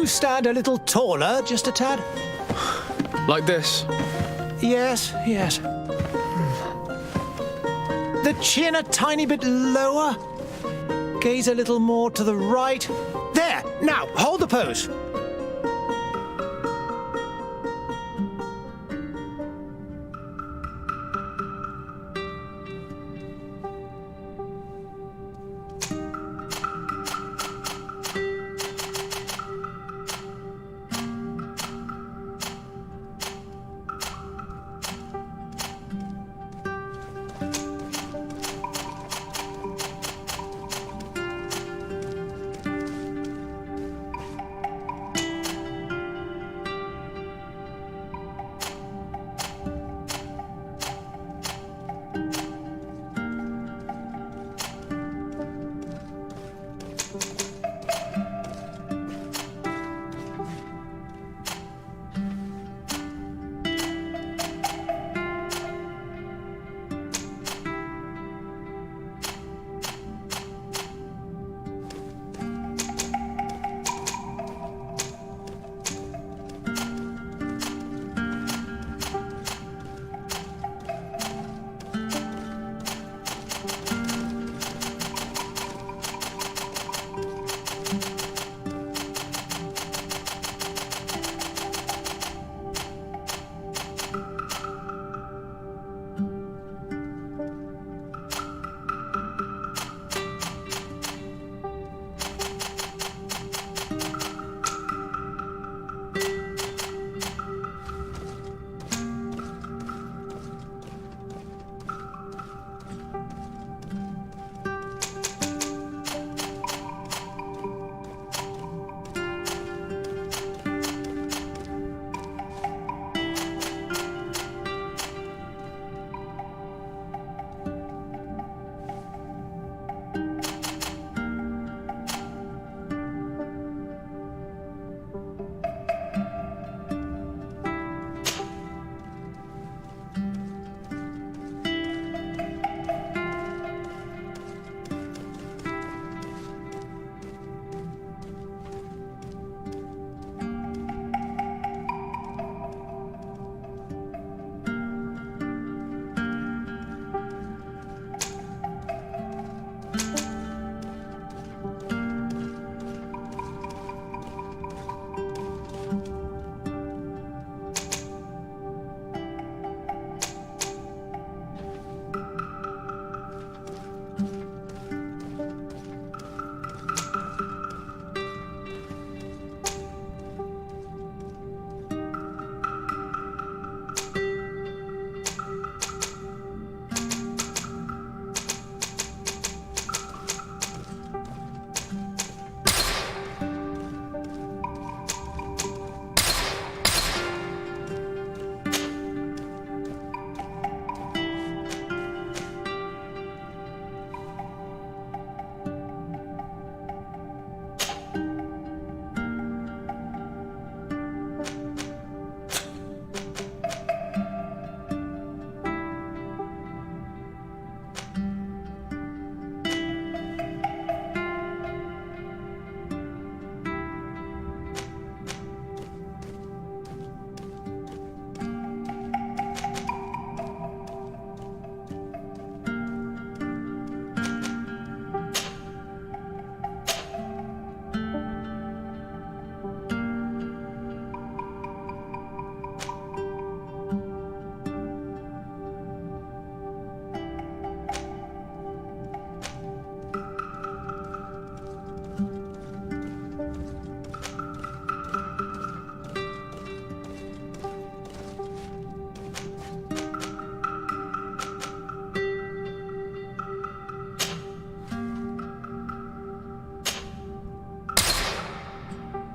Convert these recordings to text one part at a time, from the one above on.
stand a little taller, just a tad? Like this? Yes, yes. The chin a tiny bit lower. Gaze a little more to the right. There! Now, hold the pose.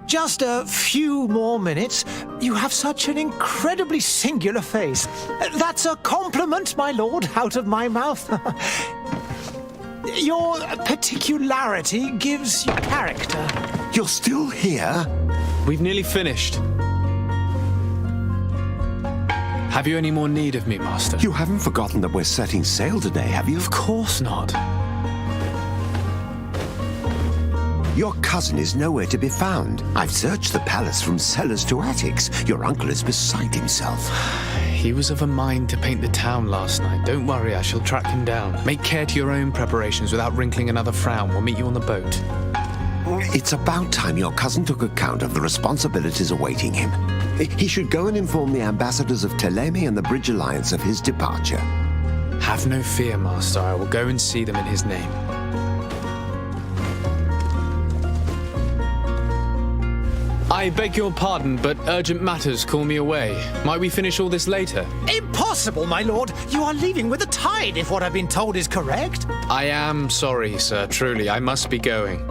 Just a few more minutes. You have such an incredibly singular face. That's a compliment, my lord, out of my mouth. Your particularity gives you character. You're still here? We've nearly finished. Have you any more need of me, Master? You haven't forgotten that we're setting sail today, have you? Of course not. Your cousin is nowhere to be found. I've searched the palace from cellars to attics. Your uncle is beside himself. He was of a mind to paint the town last night. Don't worry, I shall track him down. Make care to your own preparations without wrinkling another frown. We'll meet you on the boat. It's about time your cousin took account of the responsibilities awaiting him. He should go and inform the ambassadors of Telemi and the Bridge Alliance of his departure. Have no fear, Master. I will go and see them in his name. I beg your pardon, but urgent matters call me away. Might we finish all this later? Impossible, my lord. You are leaving with the tide, if what I've been told is correct. I am sorry, sir. Truly, I must be going.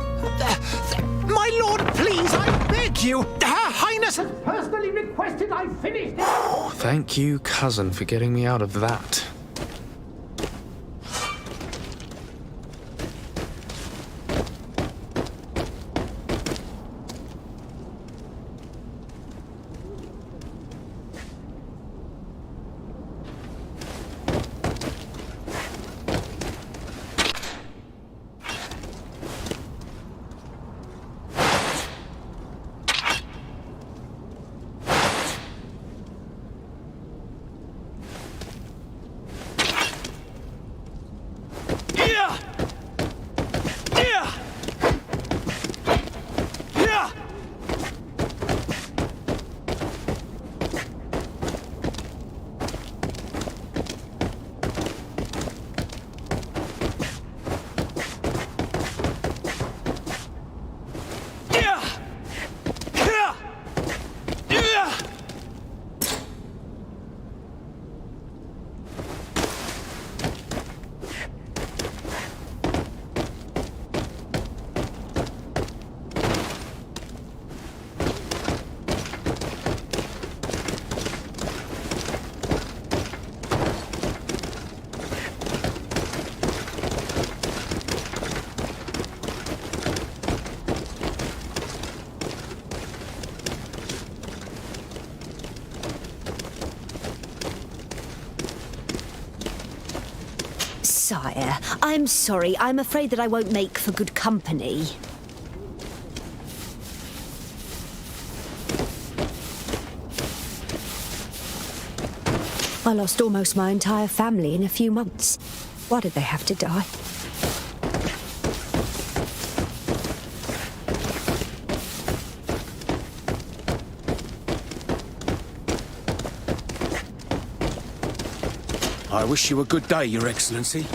My lord, please, I beg you. Her Highness has personally requested I finish this. Thank you, cousin, for getting me out of that. Sire, I'm sorry. I'm afraid that I won't make for good company. I lost almost my entire family in a few months. Why did they have to die? I wish you a good day, Your Excellency.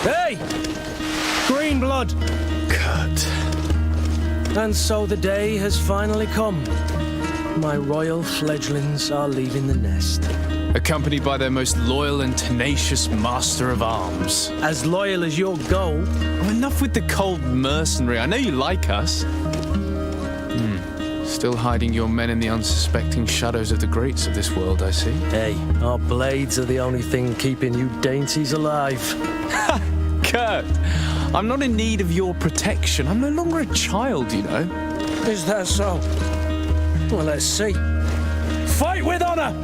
Hey! Green blood! Kurt. And so the day has finally come. My royal fledglings are leaving the nest. Accompanied by their most loyal and tenacious master of arms. As loyal as your goal. Oh, enough with the cold mercenary. I know you like us. Still hiding your men in the unsuspecting shadows of the greats of this world, I see. Hey, our blades are the only thing keeping you dainties alive. Kurt, I'm not in need of your protection. I'm no longer a child, you know. Is that so? Well, let's see. Fight with honor!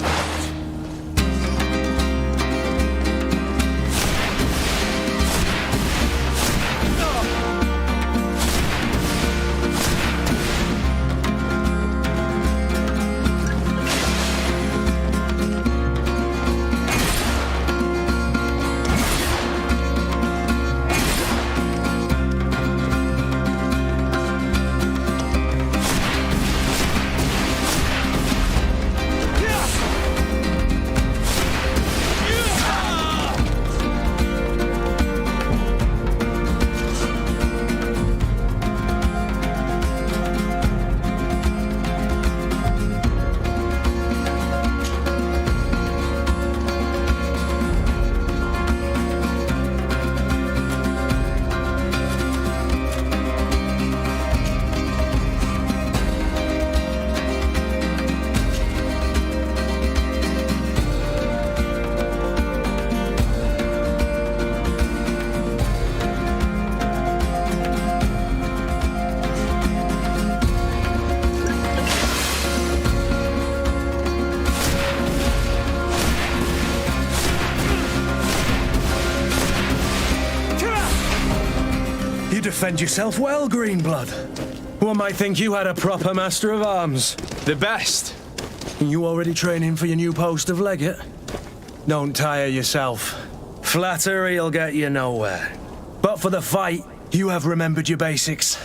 defend yourself well, Greenblood. One might think you had a proper master of arms. The best. You already training for your new post of legate? Don't tire yourself. Flattery'll get you nowhere. But for the fight, you have remembered your basics.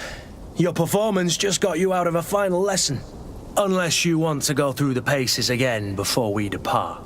Your performance just got you out of a final lesson. Unless you want to go through the paces again before we depart.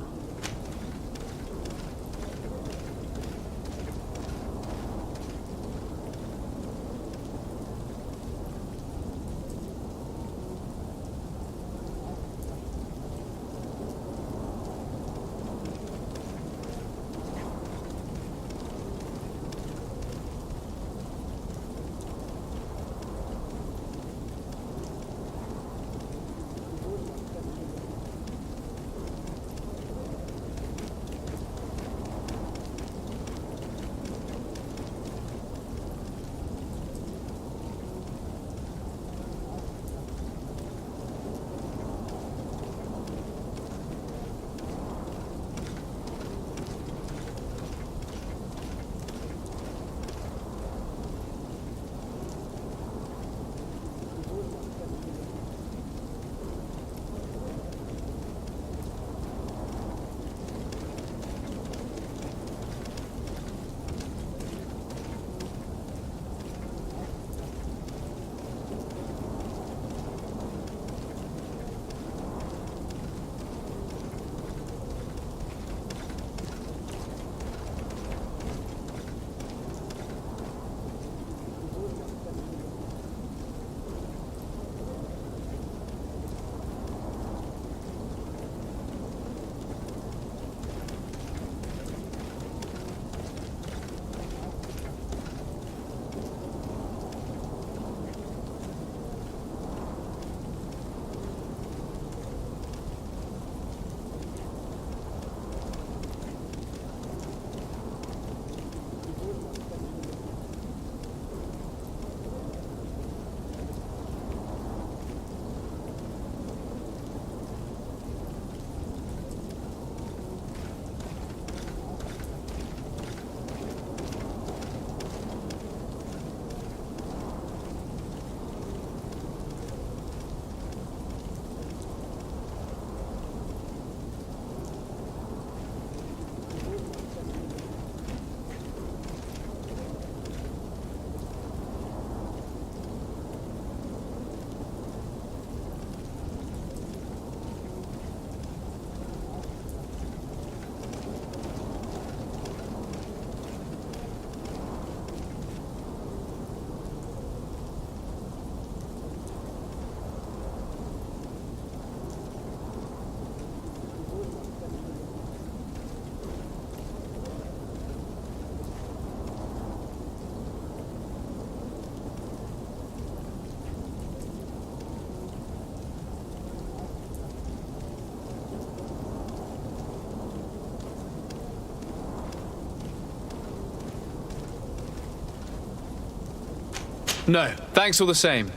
No, thanks all the same.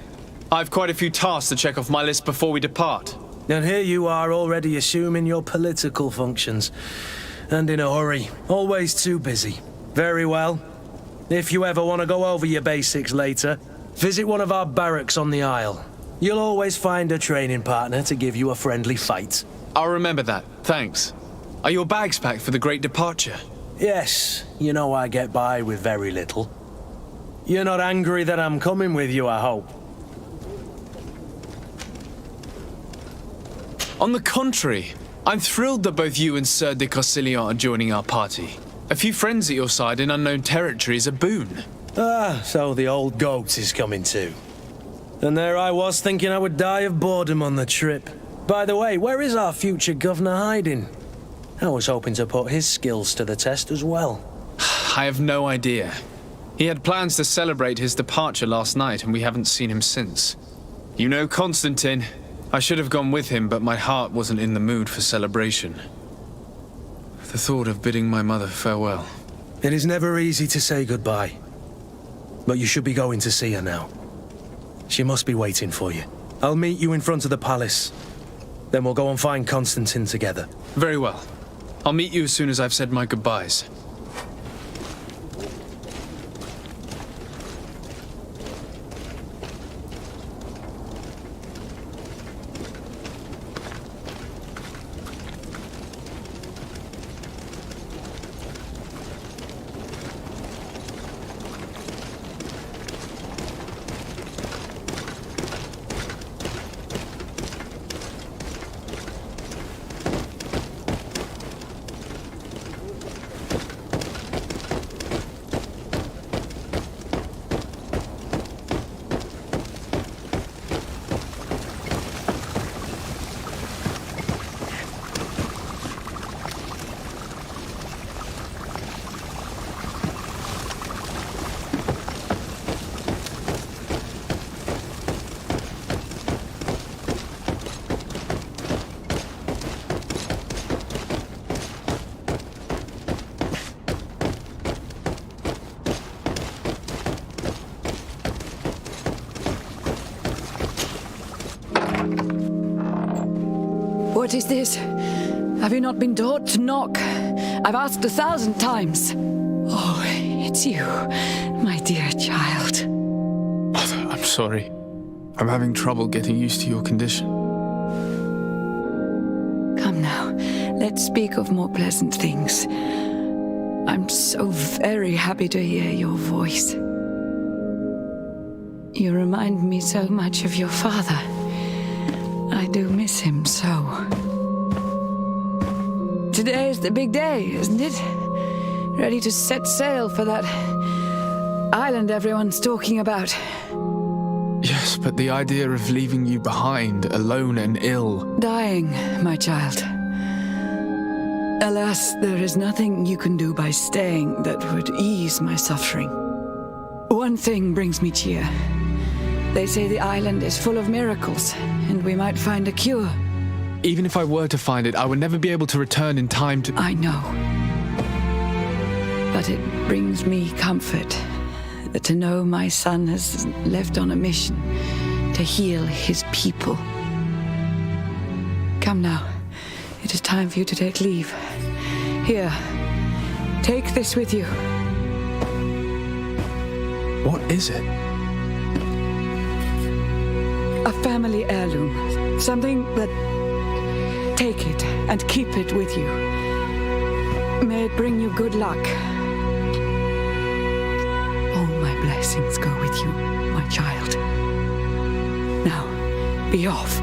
I've quite a few tasks to check off my list before we depart. And here you are already assuming your political functions. And in a hurry. Always too busy. Very well. If you ever want to go over your basics later, visit one of our barracks on the Isle. You'll always find a training partner to give you a friendly fight. I'll remember that, thanks. Are your bags packed for the great departure? Yes, you know I get by with very little. You're not angry that I'm coming with you, I hope. On the contrary, I'm thrilled that both you and Sir de Corsillon are joining our party. A few friends at your side in unknown territory is a boon. Ah, so the old goat is coming too. And there I was thinking I would die of boredom on the trip. By the way, where is our future governor hiding? I was hoping to put his skills to the test as well. I have no idea. He had plans to celebrate his departure last night, and we haven't seen him since. You know Constantine. I should have gone with him, but my heart wasn't in the mood for celebration. The thought of bidding my mother farewell. It is never easy to say goodbye. But you should be going to see her now. She must be waiting for you. I'll meet you in front of the palace. Then we'll go and find Constantine together. Very well. I'll meet you as soon as I've said my goodbyes. What is this? Have you not been taught to knock? I've asked 1,000 times. Oh, it's you, my dear child. Mother, I'm sorry. I'm having trouble getting used to your condition. Come now, let's speak of more pleasant things. I'm so very happy to hear your voice. You remind me so much of your father. I do miss him so. Today is the big day, isn't it? Ready to set sail for that island everyone's talking about. Yes, but the idea of leaving you behind, alone and ill... Dying, my child. Alas, there is nothing you can do by staying that would ease my suffering. One thing brings me cheer. They say the island is full of miracles, and we might find a cure. Even if I were to find it, I would never be able to return in time to... I know. But it brings me comfort to know my son has left on a mission to heal his people. Come now. It is time for you to take leave. Here, take this with you. What is it? A family heirloom. Something that... Take it and keep it with you. May it bring you good luck. All my blessings go with you, my child. Now, be off.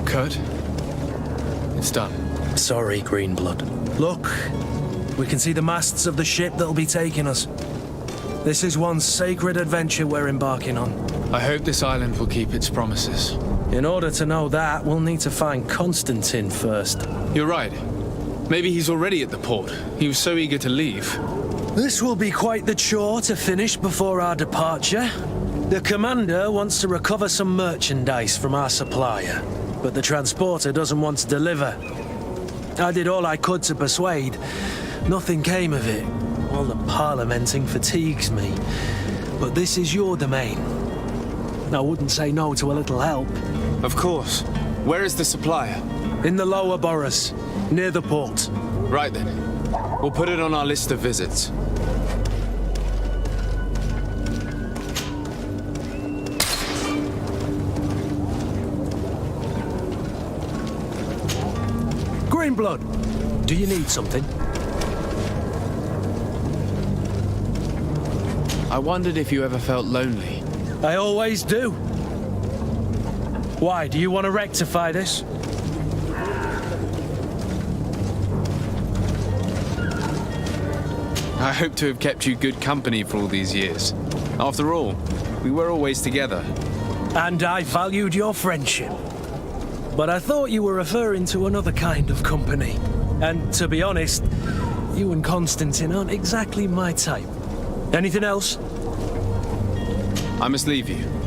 Kurt? It's done. Sorry, Greenblood. Look, we can see the masts of the ship that'll be taking us. This is one sacred adventure we're embarking on. I hope this island will keep its promises. In order to know that, we'll need to find Constantine first. You're right. Maybe he's already at the port. He was so eager to leave. This will be quite the chore to finish before our departure. The commander wants to recover some merchandise from our supplier, but the transporter doesn't want to deliver. I did all I could to persuade. Nothing came of it. All the parliamenting fatigues me. But this is your domain. I wouldn't say no to a little help. Of course. Where is the supplier? In the lower boroughs, near the port. Right then. We'll put it on our list of visits. Greenblood, do you need something? I wondered if you ever felt lonely. I always do. Why, do you want to rectify this? I hope to have kept you good company for all these years. After all, we were always together. And I valued your friendship. But I thought you were referring to another kind of company. And to be honest, you and Constantine aren't exactly my type. Anything else? I must leave you.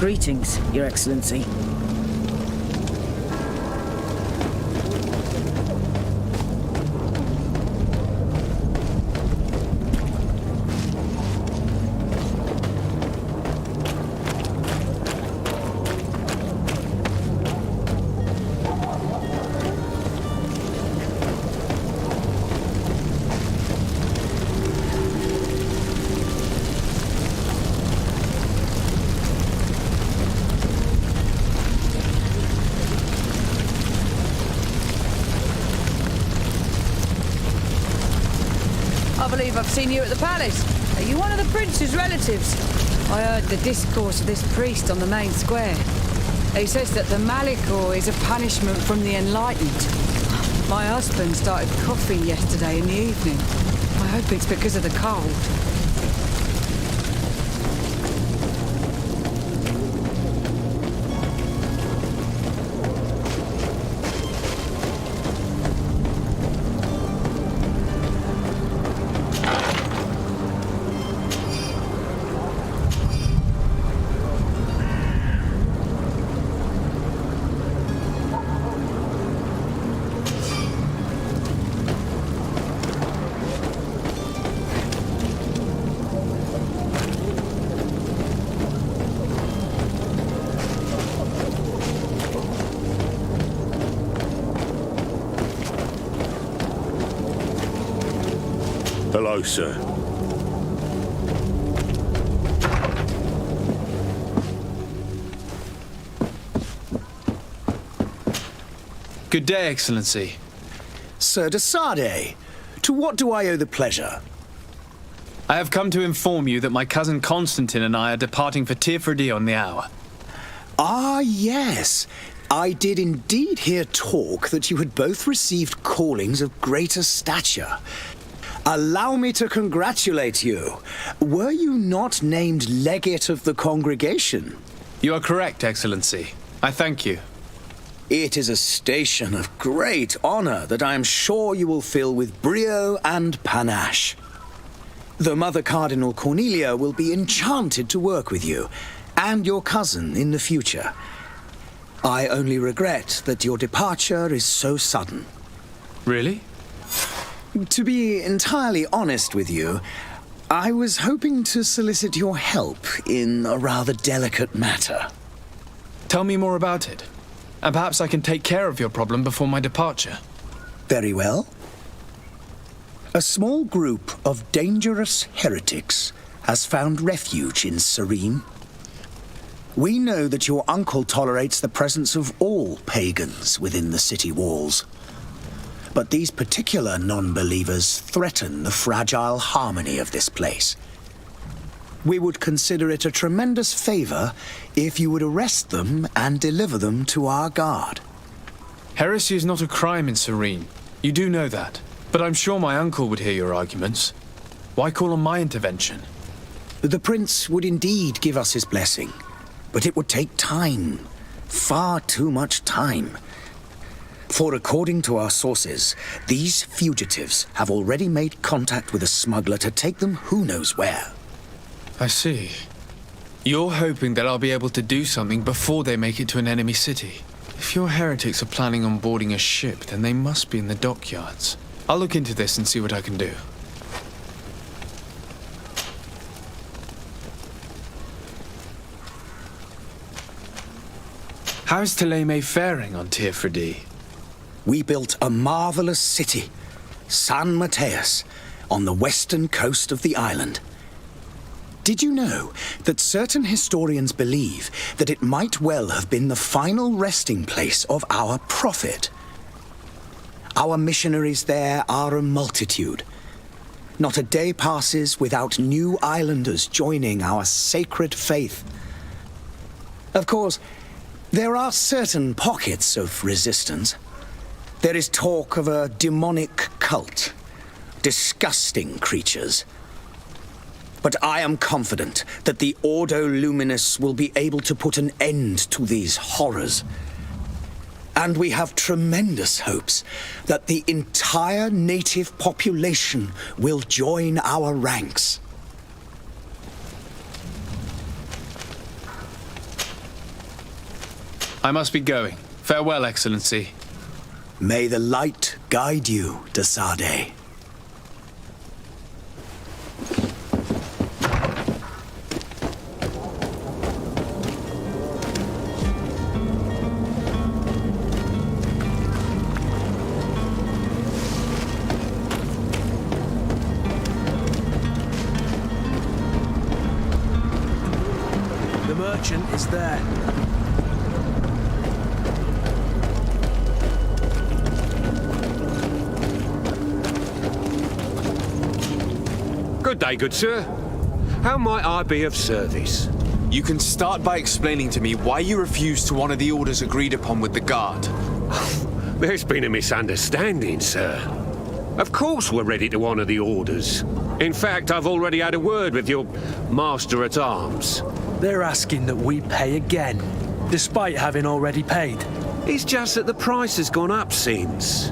Greetings, Your Excellency. believe I've seen you at the palace. Are you one of the prince's relatives? I heard the discourse of this priest on the main square. He says that the Malikor is a punishment from the enlightened. My husband started coughing yesterday in the evening. I hope it's because of the cold. Hello, sir. Good day, Excellency. Sir de Sardet, to what do I owe the pleasure? I have come to inform you that my cousin Constantine and I are departing for Tirfredi on the hour. Ah, yes. I did indeed hear talk that you had both received callings of greater stature. Allow me to congratulate you. Were you not named legate of the congregation? You are correct, Excellency. I thank you. It is a station of great honor that I am sure you will fill with brio and panache. The Mother Cardinal Cornelia will be enchanted to work with you and your cousin in the future. I only regret that your departure is so sudden. Really? To be entirely honest with you, I was hoping to solicit your help in a rather delicate matter. Tell me more about it, and perhaps I can take care of your problem before my departure. Very well. A small group of dangerous heretics has found refuge in Serene. We know that your uncle tolerates the presence of all pagans within the city walls. But these particular non-believers threaten the fragile harmony of this place. We would consider it a tremendous favor if you would arrest them and deliver them to our guard. Heresy is not a crime in Serene. You do know that. But I'm sure my uncle would hear your arguments. Why call on my intervention? The prince would indeed give us his blessing, but it would take time. Far too much time. For according to our sources, these fugitives have already made contact with a smuggler to take them who knows where. I see. You're hoping that I'll be able to do something before they make it to an enemy city. If your heretics are planning on boarding a ship, then they must be in the dockyards. I'll look into this and see what I can do. How's Thélème faring on Tirfredi? We built a marvelous city, San Mateus, on the western coast of the island. Did you know that certain historians believe that it might well have been the final resting place of our prophet? Our missionaries there are a multitude. Not a day passes without new islanders joining our sacred faith. Of course, there are certain pockets of resistance. There is talk of a demonic cult, disgusting creatures. But I am confident that the Ordo Luminis will be able to put an end to these horrors. And we have tremendous hopes that the entire native population will join our ranks. I must be going. Farewell, Excellency. May the light guide you, de Sardet. The merchant is there. Good day, good sir. How might I be of service? You can start by explaining to me why you refused to honor the orders agreed upon with the guard. There's been a misunderstanding, sir. Of course we're ready to honor the orders. In fact, I've already had a word with your master-at-arms. They're asking that we pay again, despite having already paid. It's just that the price has gone up since.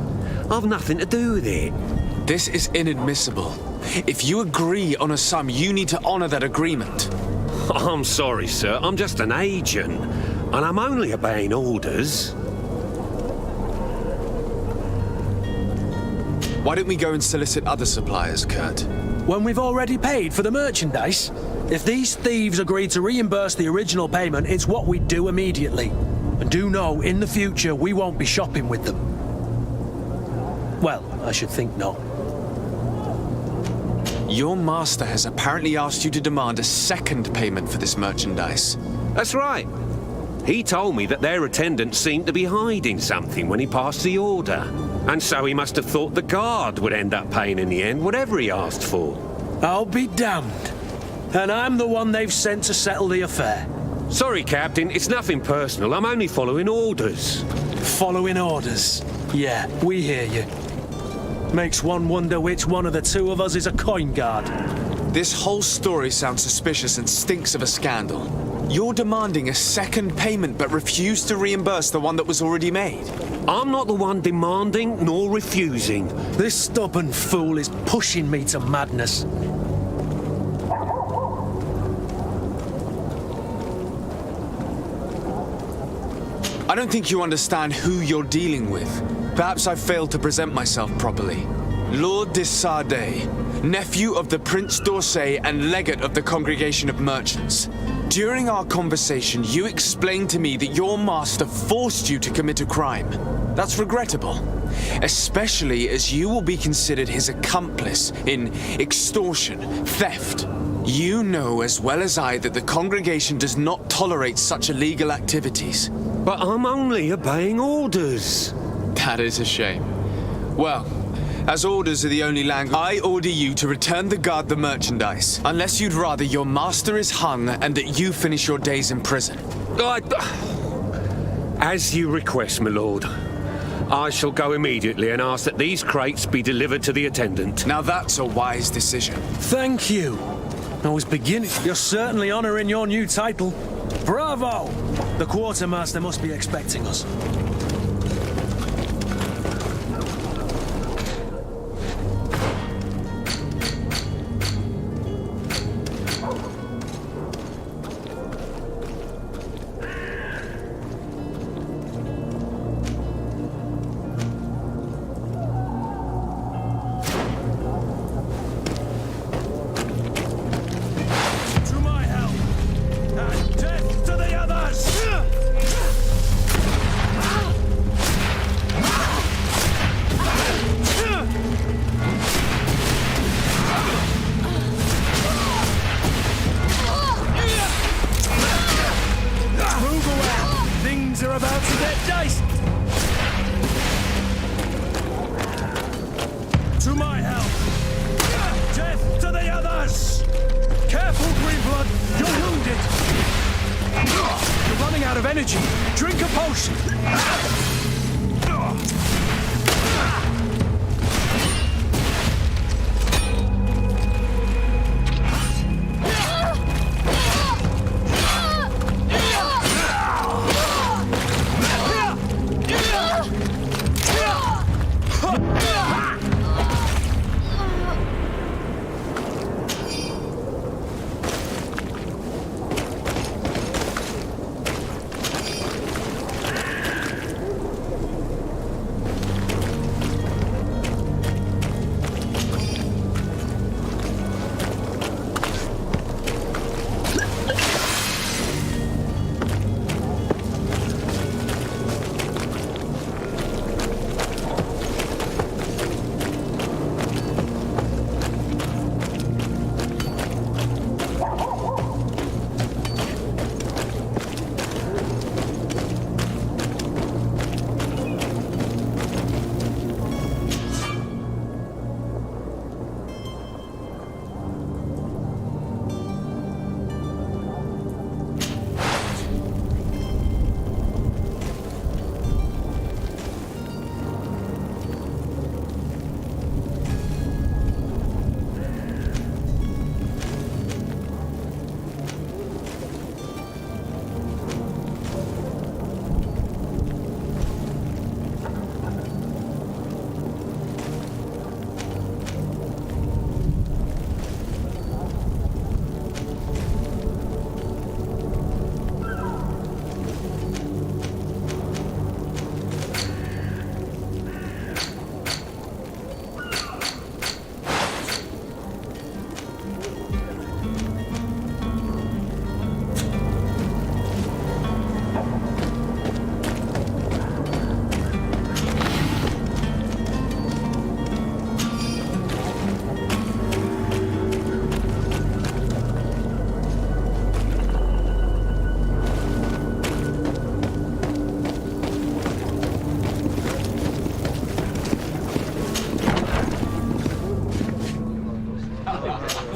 I've nothing to do with it. This is inadmissible. If you agree on a sum, you need to honor that agreement. I'm sorry, sir. I'm just an agent, and I'm only obeying orders. Why don't we go and solicit other suppliers, Kurt? When we've already paid for the merchandise? If these thieves agreed to reimburse the original payment, it's what we'd do immediately. And do know, in the future, we won't be shopping with them. Well, I should think not. Your master has apparently asked you to demand a second payment for this merchandise. That's right. He told me that their attendant seemed to be hiding something when he passed the order. And so he must have thought the guard would end up paying in the end, whatever he asked for. I'll be damned. And I'm the one they've sent to settle the affair. Sorry, Captain, it's nothing personal. I'm only following orders. Following orders? Yeah, we hear you. Makes one wonder which one of the two of us is a coin guard. This whole story sounds suspicious and stinks of a scandal. You're demanding a second payment but refuse to reimburse the one that was already made. I'm not the one demanding nor refusing. This stubborn fool is pushing me to madness. I don't think you understand who you're dealing with. Perhaps I failed to present myself properly. Lord de Sardet, nephew of the Prince d'Orsay and legate of the Congregation of Merchants. During our conversation, you explained to me that your master forced you to commit a crime. That's regrettable, especially as you will be considered his accomplice in extortion, theft. You know as well as I that the congregation does not tolerate such illegal activities. But I'm only obeying orders. That is a shame. Well, as orders are the only language, I order you to return the guard the merchandise, unless you'd rather your master is hung and that you finish your days in prison. As you request, my lord. I shall go immediately and ask that these crates be delivered to the attendant. Now that's a wise decision. Thank you. I was beginning. You're certainly honoring your new title. Bravo! The quartermaster must be expecting us. To my help! Death to the others! Careful, Greenblood! You're wounded! You're running out of energy! Drink a potion!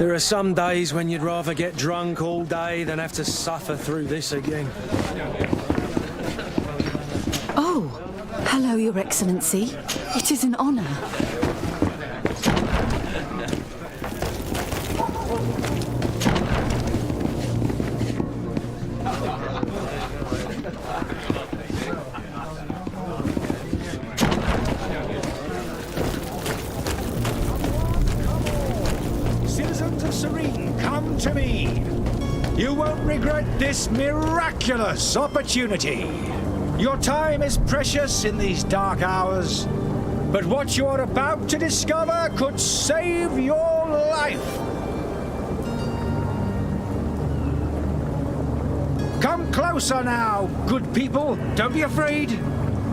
There are some days when you'd rather get drunk all day than have to suffer through this again. Oh, hello, Your Excellency. It is an honor. Citizens of Serene, come to me. You won't regret this miraculous opportunity. Your time is precious in these dark hours, but what you are about to discover could save your life. Come closer now, good people. Don't be afraid.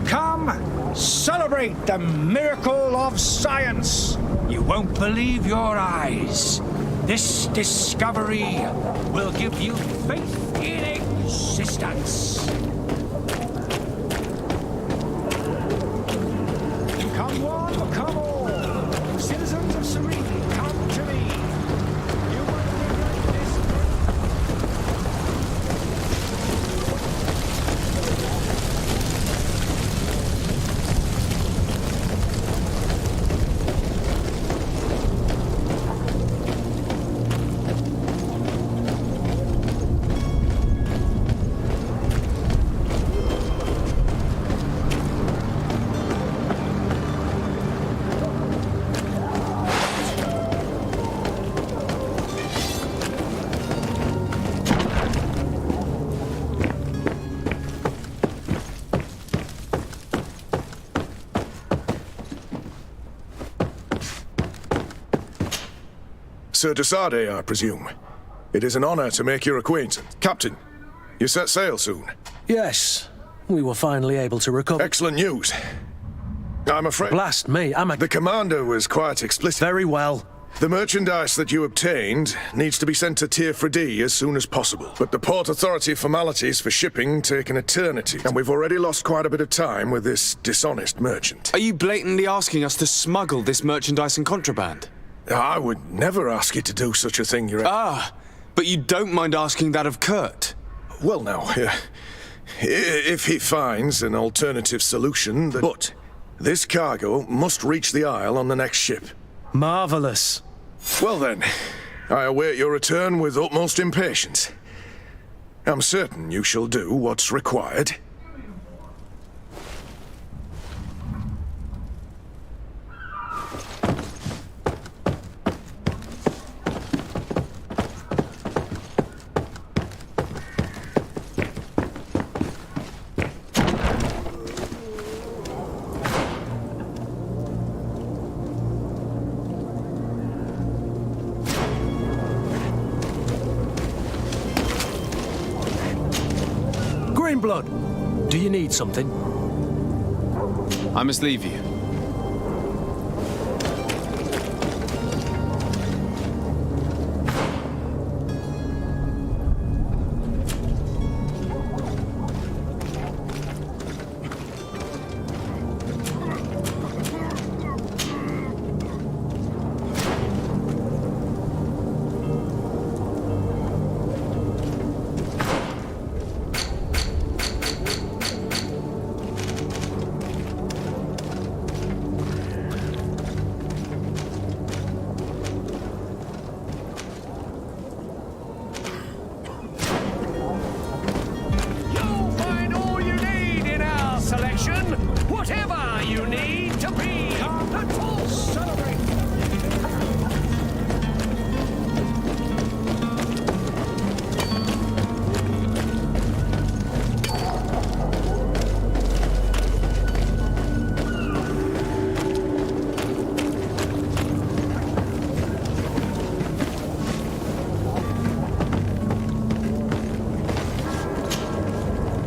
Come, celebrate the miracle of science. You won't believe your eyes. This discovery will give you faith in existence. Come one, come all. Citizens of Serene, come to me. You won't regret this. Sir Desade, I presume. It is an honor to make your acquaintance. Captain, you set sail soon? Yes, we were finally able to recover. Excellent news. I'm afraid... Blast me, The commander was quite explicit. Very well. The merchandise that you obtained needs to be sent to Tier as soon as possible. But the Port Authority formalities for shipping take an eternity, and we've already lost quite a bit of time with this dishonest merchant. Are you blatantly asking us to smuggle this merchandise and contraband? I would never ask you to do such a thing, Your... Ah, but you don't mind asking that of Kurt? Well, now, if he finds an alternative solution, then... But this cargo must reach the Isle on the next ship. Marvelous. Well then, I await your return with utmost impatience. I'm certain you shall do what's required. Greenblood, do you need something? I must leave you. Whatever you need to be a full celebrate.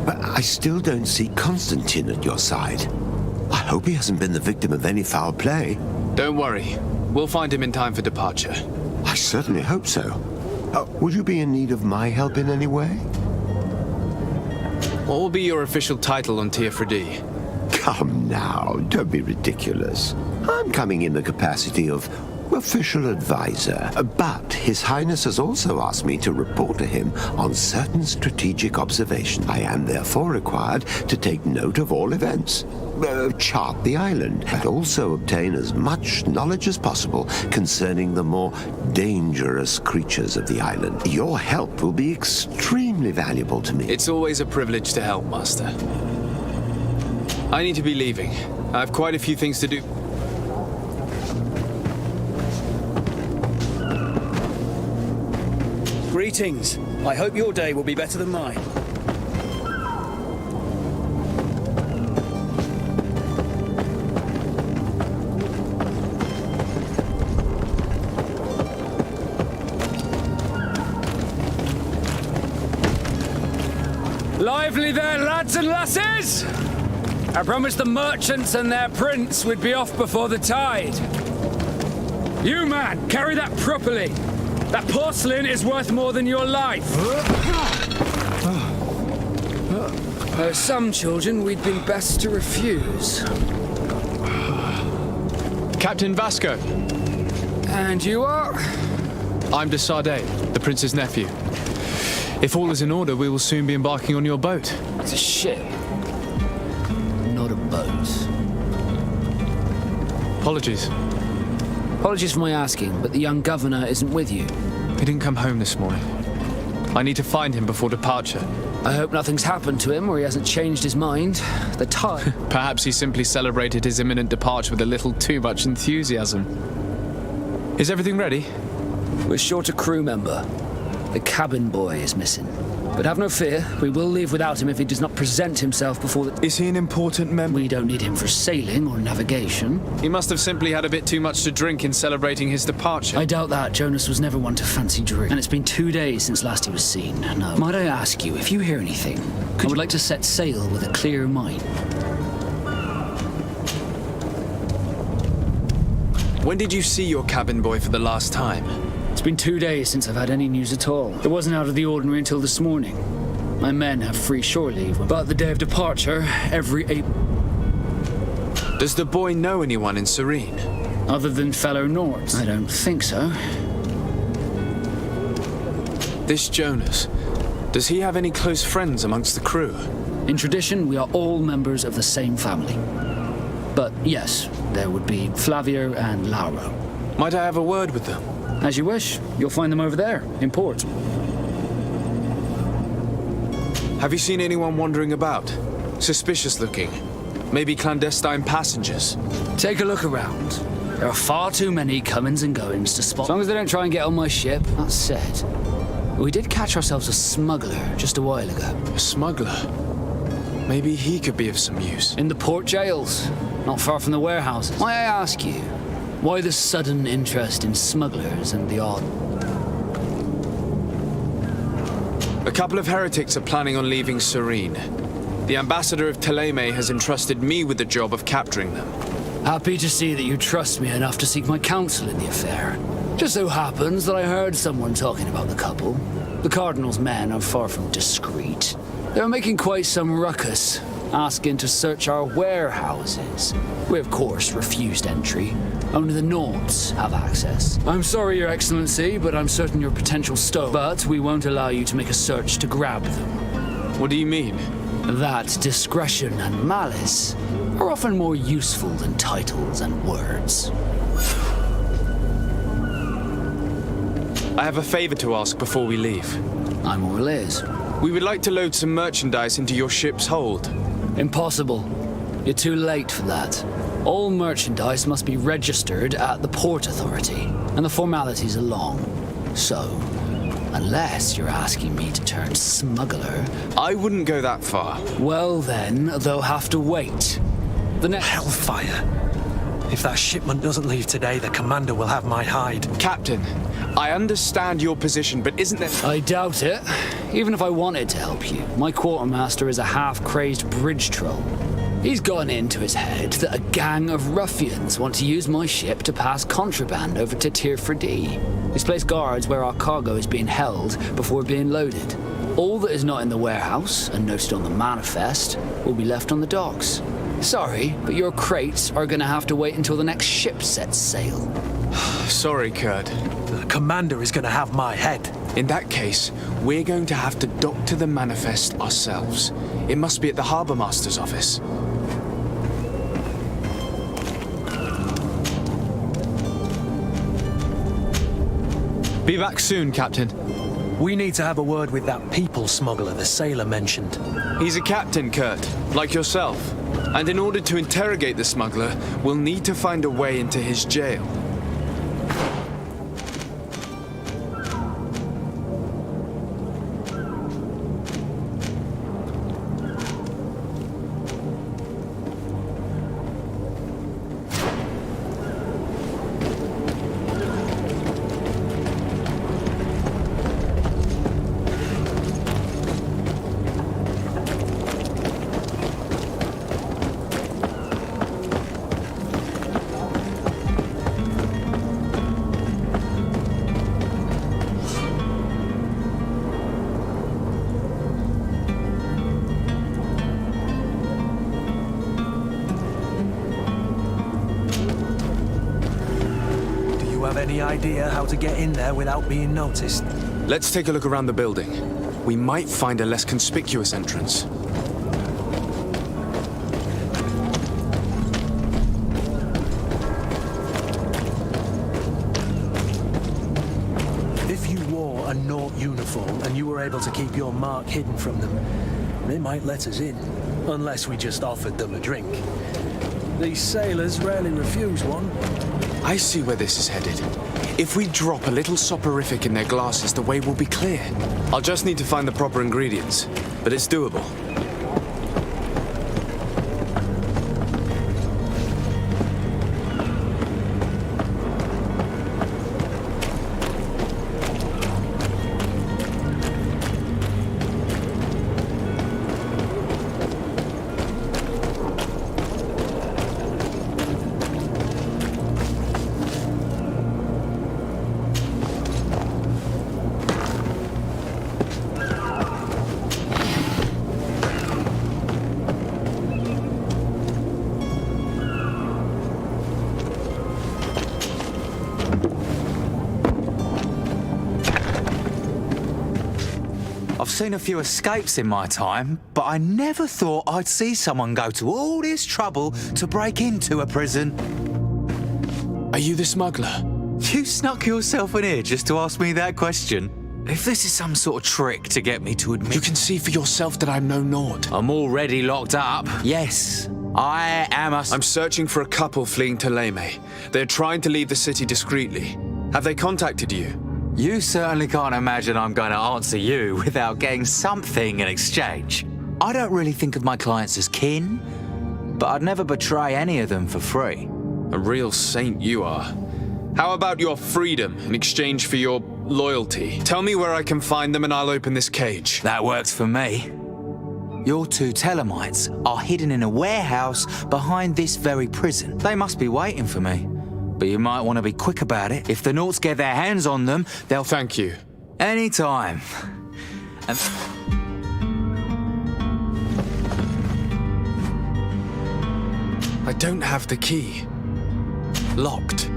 But I still don't see Constantine at your side. I hope he hasn't been the victim of any foul play. Don't worry. We'll find him in time for departure. I certainly hope so. Would you be in need of my help in any way? What will be your official title on Tier Come now, don't be ridiculous. I'm coming in the capacity of official advisor, but His Highness has also asked me to report to him on certain strategic observations. I am therefore required to take note of all events, chart the island, and also obtain as much knowledge as possible concerning the more dangerous creatures of the island. Your help will be extremely valuable to me. It's always a privilege to help, Master. I need to be leaving. I have quite a few things to do. Greetings. I hope your day will be better than mine. Lively there, lads and lasses! I promised the merchants and their prince we'd be off before the tide. You, man, carry that properly. That porcelain is worth more than your life. Some children we'd been best to refuse. Captain Vasco. And you are? I'm de Sardet, the prince's nephew. If all is in order, we will soon be embarking on your boat. It's a ship, not a boat. Apologies. Apologies for my asking, but the young governor isn't with you. He didn't come home this morning. I need to find him before departure. I hope nothing's happened to him or he hasn't changed his mind. The tide. Perhaps he simply celebrated his imminent departure with a little too much enthusiasm. Is everything ready? We're short a crew member. The cabin boy is missing. But have no fear, we will leave without him if he does not present himself before the... Is he an important member? We don't need him for sailing or navigation. He must have simply had a bit too much to drink in celebrating his departure. I doubt that. Jonas was never one to fancy drink. And it's been 2 days since last he was seen. No. Might I ask you, if you hear anything, I would like to set sail with a clear mind. When did you see your cabin boy for the last time? It's been 2 days since I've had any news at all. It wasn't out of the ordinary until this morning. My men have free shore leave, but the day of departure, every April. Does the boy know anyone in Serene? Other than fellow Nords? I don't think so. This Jonas, does he have any close friends amongst the crew? In tradition, we are all members of the same family. But yes, there would be Flavio and Lauro. Might I have a word with them? As you wish. You'll find them over there, in port. Have you seen anyone wandering about? Suspicious looking? Maybe clandestine passengers? Take a look around. There are far too many comings and goings to spot. As long as they don't try and get on my ship, that's said. We did catch ourselves a smuggler just a while ago. A smuggler? Maybe he could be of some use. In the port jails, not far from the warehouses. May I ask you, why the sudden interest in smugglers and the odd? A couple of heretics are planning on leaving Serene. The ambassador of Teleme has entrusted me with the job of capturing them. Happy to see that you trust me enough to seek my counsel in the affair. Just so happens that I heard someone talking about the couple. The Cardinal's men are far from discreet. They're making quite some ruckus, asking to search our warehouses. We, of course, refused entry. Only the Nords have access. I'm sorry, Your Excellency, but I'm certain you're potential stow. But we won't allow you to make a search to grab them. What do you mean? That discretion and malice are often more useful than titles and words. I have a favor to ask before we leave. I'm all ears. We would like to load some merchandise into your ship's hold. Impossible. You're too late for that. All merchandise must be registered at the Port Authority, and the formalities are long. So, unless you're asking me to turn smuggler... I wouldn't go that far. Well then, they'll have to wait. The next... Hellfire. If that shipment doesn't leave today, the commander will have my hide. Captain, I understand your position, but isn't there... I doubt it. Even if I wanted to help you, my quartermaster is a half-crazed bridge troll. He's gotten into his head that a gang of ruffians want to use my ship to pass contraband over to Tirfredi. He's placed guards where our cargo is being held before being loaded. All that is not in the warehouse and noted on the manifest will be left on the docks. Sorry, but your crates are going to have to wait until the next ship sets sail. Sorry, Kurt. The commander is going to have my head. In that case, we're going to have to doctor the manifest ourselves. It must be at the Harbour Master's office. Be back soon, Captain. We need to have a word with that people smuggler the sailor mentioned. He's a captain, Kurt, like yourself. And in order to interrogate the smuggler, we'll need to find a way into his jail. Any idea how to get in there without being noticed? Let's take a look around the building. We might find a less conspicuous entrance. If you wore a Naut uniform and you were able to keep your mark hidden from them, they might let us in, unless we just offered them a drink. These sailors rarely refuse one. I see where this is headed. If we drop a little soporific in their glasses, the way will be clear. I'll just need to find the proper ingredients, but it's doable. I've seen a few escapes in my time, but I never thought I'd see someone go to all this trouble to break into a prison. Are you the smuggler? You snuck yourself in here just to ask me that question? If this is some sort of trick to get me to admit... You can see for yourself that I'm no Naut. I'm already locked up. Yes, I am a... I'm searching for a couple fleeing to Leme. They're trying to leave the city discreetly. Have they contacted you? You certainly can't imagine I'm going to answer you without getting something in exchange. I don't really think of my clients as kin, but I'd never betray any of them for free. A real saint you are. How about your freedom in exchange for your loyalty? Tell me where I can find them and I'll open this cage. That works for me. Your two Telemites are hidden in a warehouse behind this very prison. They must be waiting for me. But you might want to be quick about it. If the Nauts get their hands on them, they'll... Thank you. Anytime. And... I don't have the key. Locked.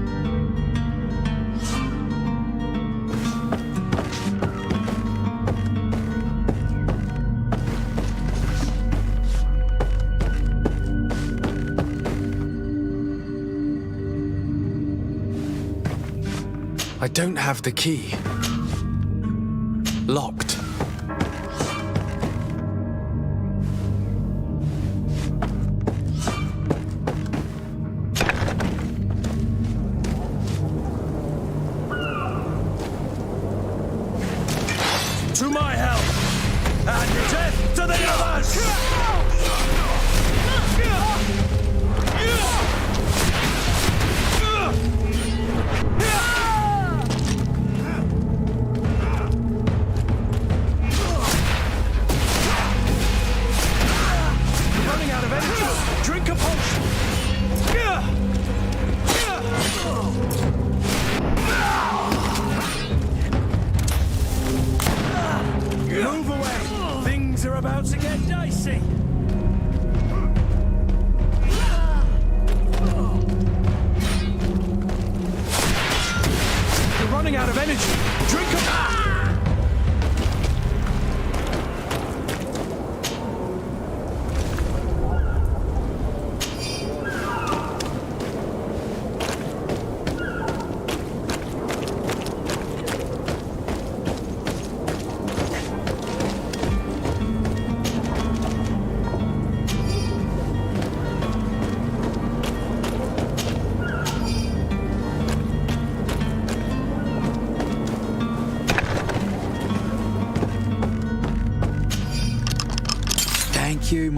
I don't have the key. Locked. To my help! And death to the others!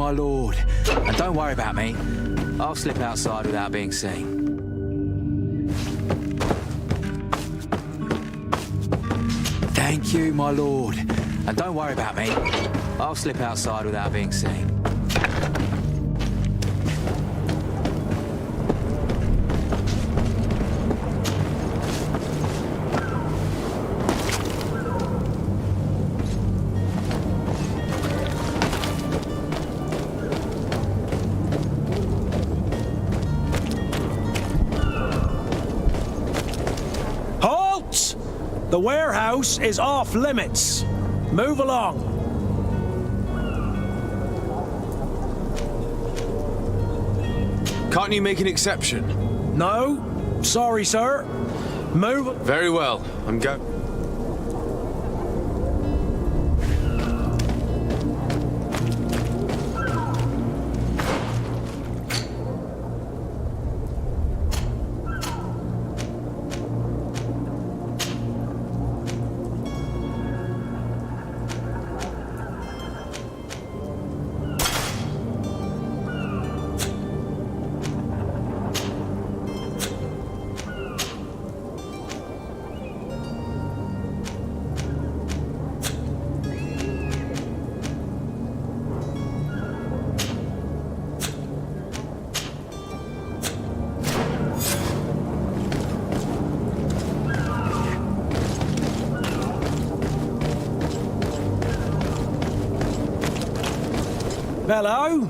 my lord. And don't worry about me. I'll slip outside without being seen. Thank you, my lord. And don't worry about me. I'll slip outside without being seen. Halt! The warehouse is off limits. Move along. Can't you make an exception? No. Sorry, sir. Move. Very well. I'm going. Hello?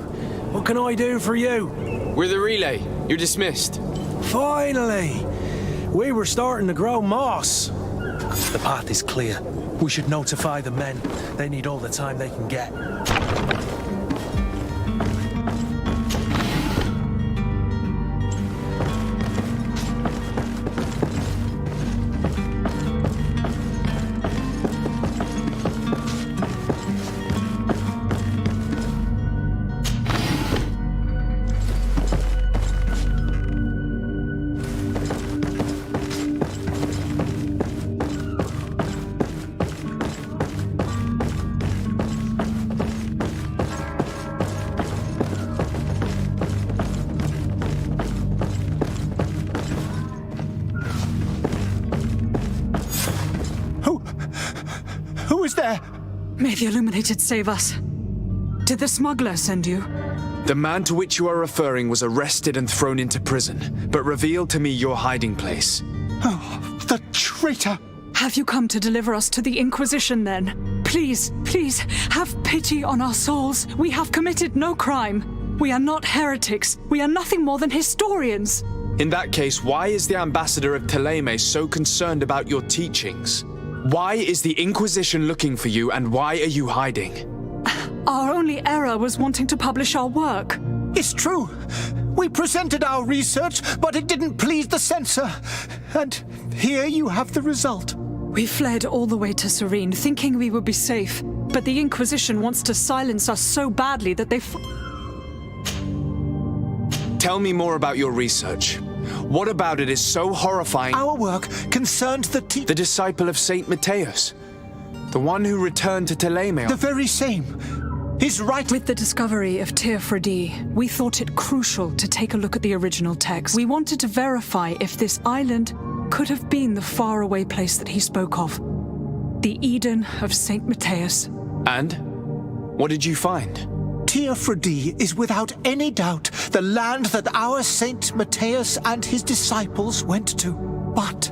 What can I do for you? We're the relay. You're dismissed. Finally! We were starting to grow moss. The path is clear. We should notify the men. They need all the time they can get. Who is there? May the Illuminated save us. Did the smuggler send you? The man to which you are referring was arrested and thrown into prison, but revealed to me your hiding place. Oh, the traitor! Have you come to deliver us to the Inquisition, then? Please, please, have pity on our souls. We have committed no crime. We are not heretics. We are nothing more than historians. In that case, why is the ambassador of Teleme so concerned about your teachings? Why is the Inquisition looking for you, and why are you hiding? Our only error was wanting to publish our work. It's true. We presented our research, but it didn't please the censor. And here you have the result. We fled all the way to Serene, thinking we would be safe. But the Inquisition wants to silence us so badly that they... Tell me more about your research. What about it is so horrifying? Our work concerned the disciple of Saint Matthias. The one who returned to Teleme. The very same. He's right. With the discovery of Teofredi, we thought it crucial to take a look at the original text. We wanted to verify if this island could have been the faraway place that he spoke of. The Eden of Saint Matthias. And? What did you find? Teofredi is without any doubt the land that our Saint Matthias and his disciples went to. But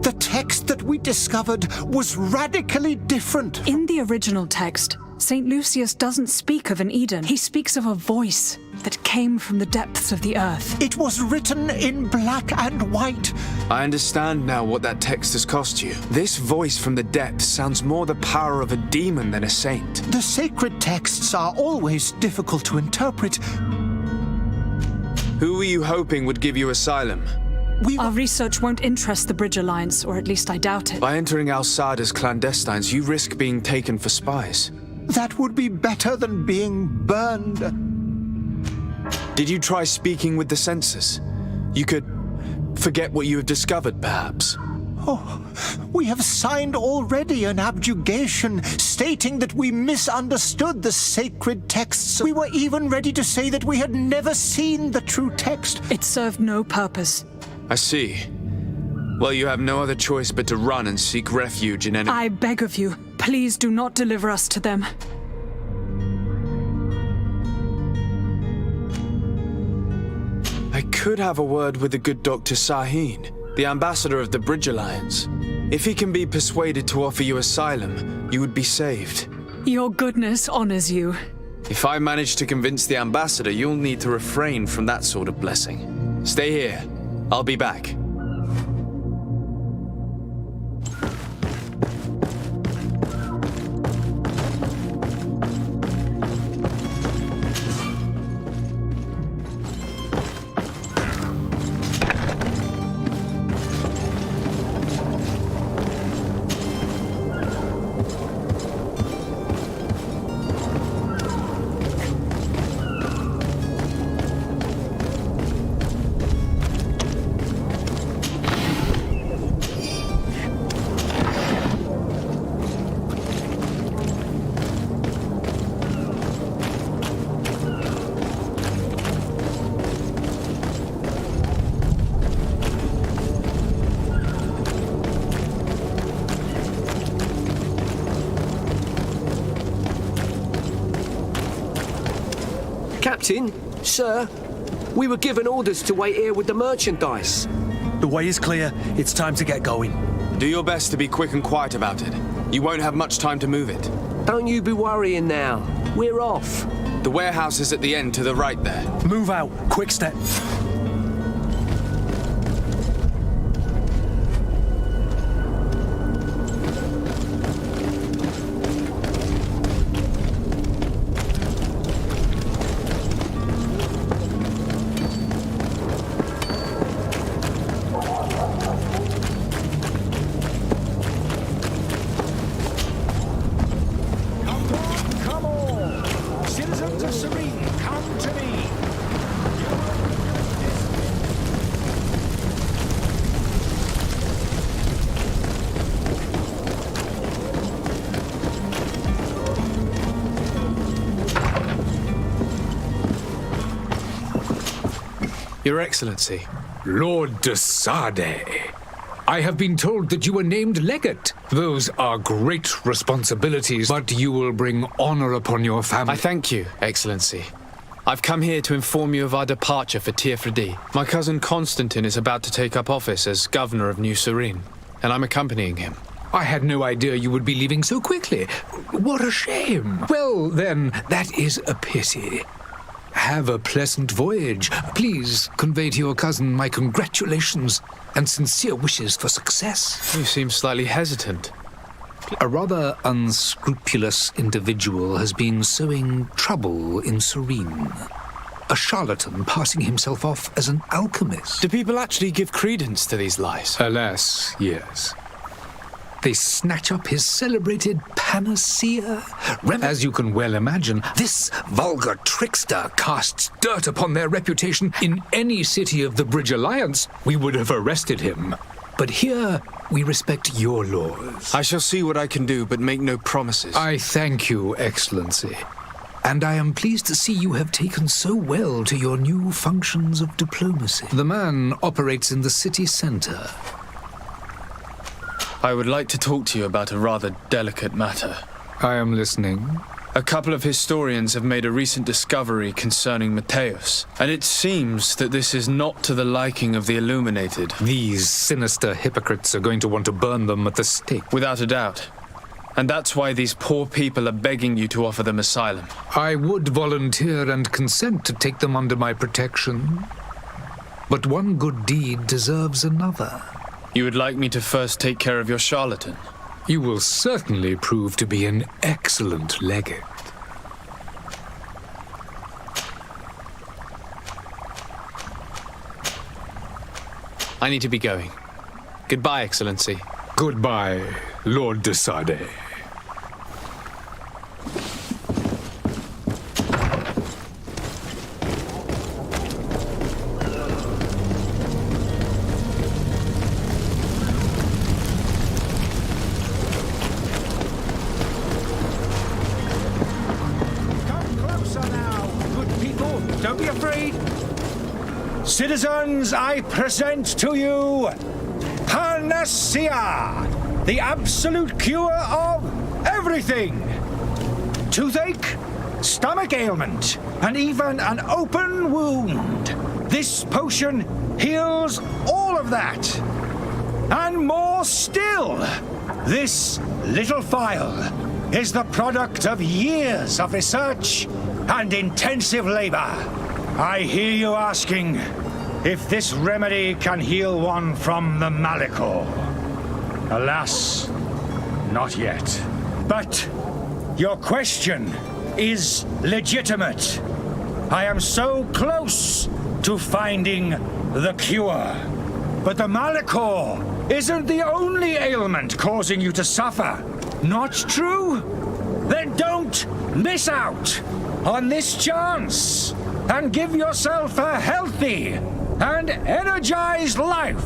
the text that we discovered was radically different. In the original text, St. Lucius doesn't speak of an Eden. He speaks of a voice that came from the depths of the earth. It was written in black and white. I understand now what that text has cost you. This voice from the depths sounds more the power of a demon than a saint. The sacred texts are always difficult to interpret. Who were you hoping would give you asylum? Our research won't interest the Bridge Alliance, or at least I doubt it. By entering Al-Sad as clandestines, you risk being taken for spies. That would be better than being burned. Did you try speaking with the censors? You could forget what you have discovered, perhaps. We have signed already an abjugation stating that we misunderstood the sacred texts. We were even ready to say that we had never seen the true text. It served no purpose. I see. Well, you have no other choice but to run and seek refuge in any... I beg of you, please do not deliver us to them. I could have a word with the good Dr. Sahin, the ambassador of the Bridge Alliance. If he can be persuaded to offer you asylum, you would be saved. Your goodness honors you. If I manage to convince the ambassador, you'll need to refrain from that sort of blessing. Stay here. I'll be back. Captain, sir, we were given orders to wait here with the merchandise. The way is clear. It's time to get going. Do your best to be quick and quiet about it. You won't have much time to move it. Don't you be worrying now. We're off. The warehouse is at the end to the right there. Move out. Quick step. Your Excellency. Lord de Sade, I have been told that you were named legate. Those are great responsibilities, but you will bring honor upon your family. I thank you, Excellency. I've come here to inform you of our departure for Tirfredi. My cousin Constantine is about to take up office as governor of New Serene, and I'm accompanying him. I had no idea you would be leaving so quickly. What a shame. Well, then, that is a pity. Have a pleasant voyage. Please convey to your cousin my congratulations and sincere wishes for success. You seem slightly hesitant. A rather unscrupulous individual has been sowing trouble in Serene. A charlatan passing himself off as an alchemist. Do people actually give credence to these lies? Alas, yes. They snatch up his celebrated panacea. As you can well imagine, this vulgar trickster casts dirt upon their reputation. In any city of the Bridge Alliance, we would have arrested him. But here, we respect your laws. I shall see what I can do, but make no promises. I thank you, Excellency. And I am pleased to see you have taken so well to your new functions of diplomacy. The man operates in the city center. I would like to talk to you about a rather delicate matter. I am listening. A couple of historians have made a recent discovery concerning Matthäus, and it seems that this is not to the liking of the Illuminated. These sinister hypocrites are going to want to burn them at the stake. Without a doubt. And that's why these poor people are begging you to offer them asylum. I would volunteer and consent to take them under my protection. But one good deed deserves another. You would like me to first take care of your charlatan? You will certainly prove to be an excellent legate. I need to be going. Goodbye, Excellency. Goodbye, Lord de Sade. Don't be afraid. Citizens, I present to you Panacea, the absolute cure of everything. Toothache, stomach ailment, and even an open wound. This potion heals all of that. And more still. This little phial is the product of years of research and intensive labor. I hear you asking if this remedy can heal one from the Malachor. Alas, not yet. But your question is legitimate. I am so close to finding the cure. But the Malachor isn't the only ailment causing you to suffer. Not true? Then don't miss out on this chance and give yourself a healthy and energized life.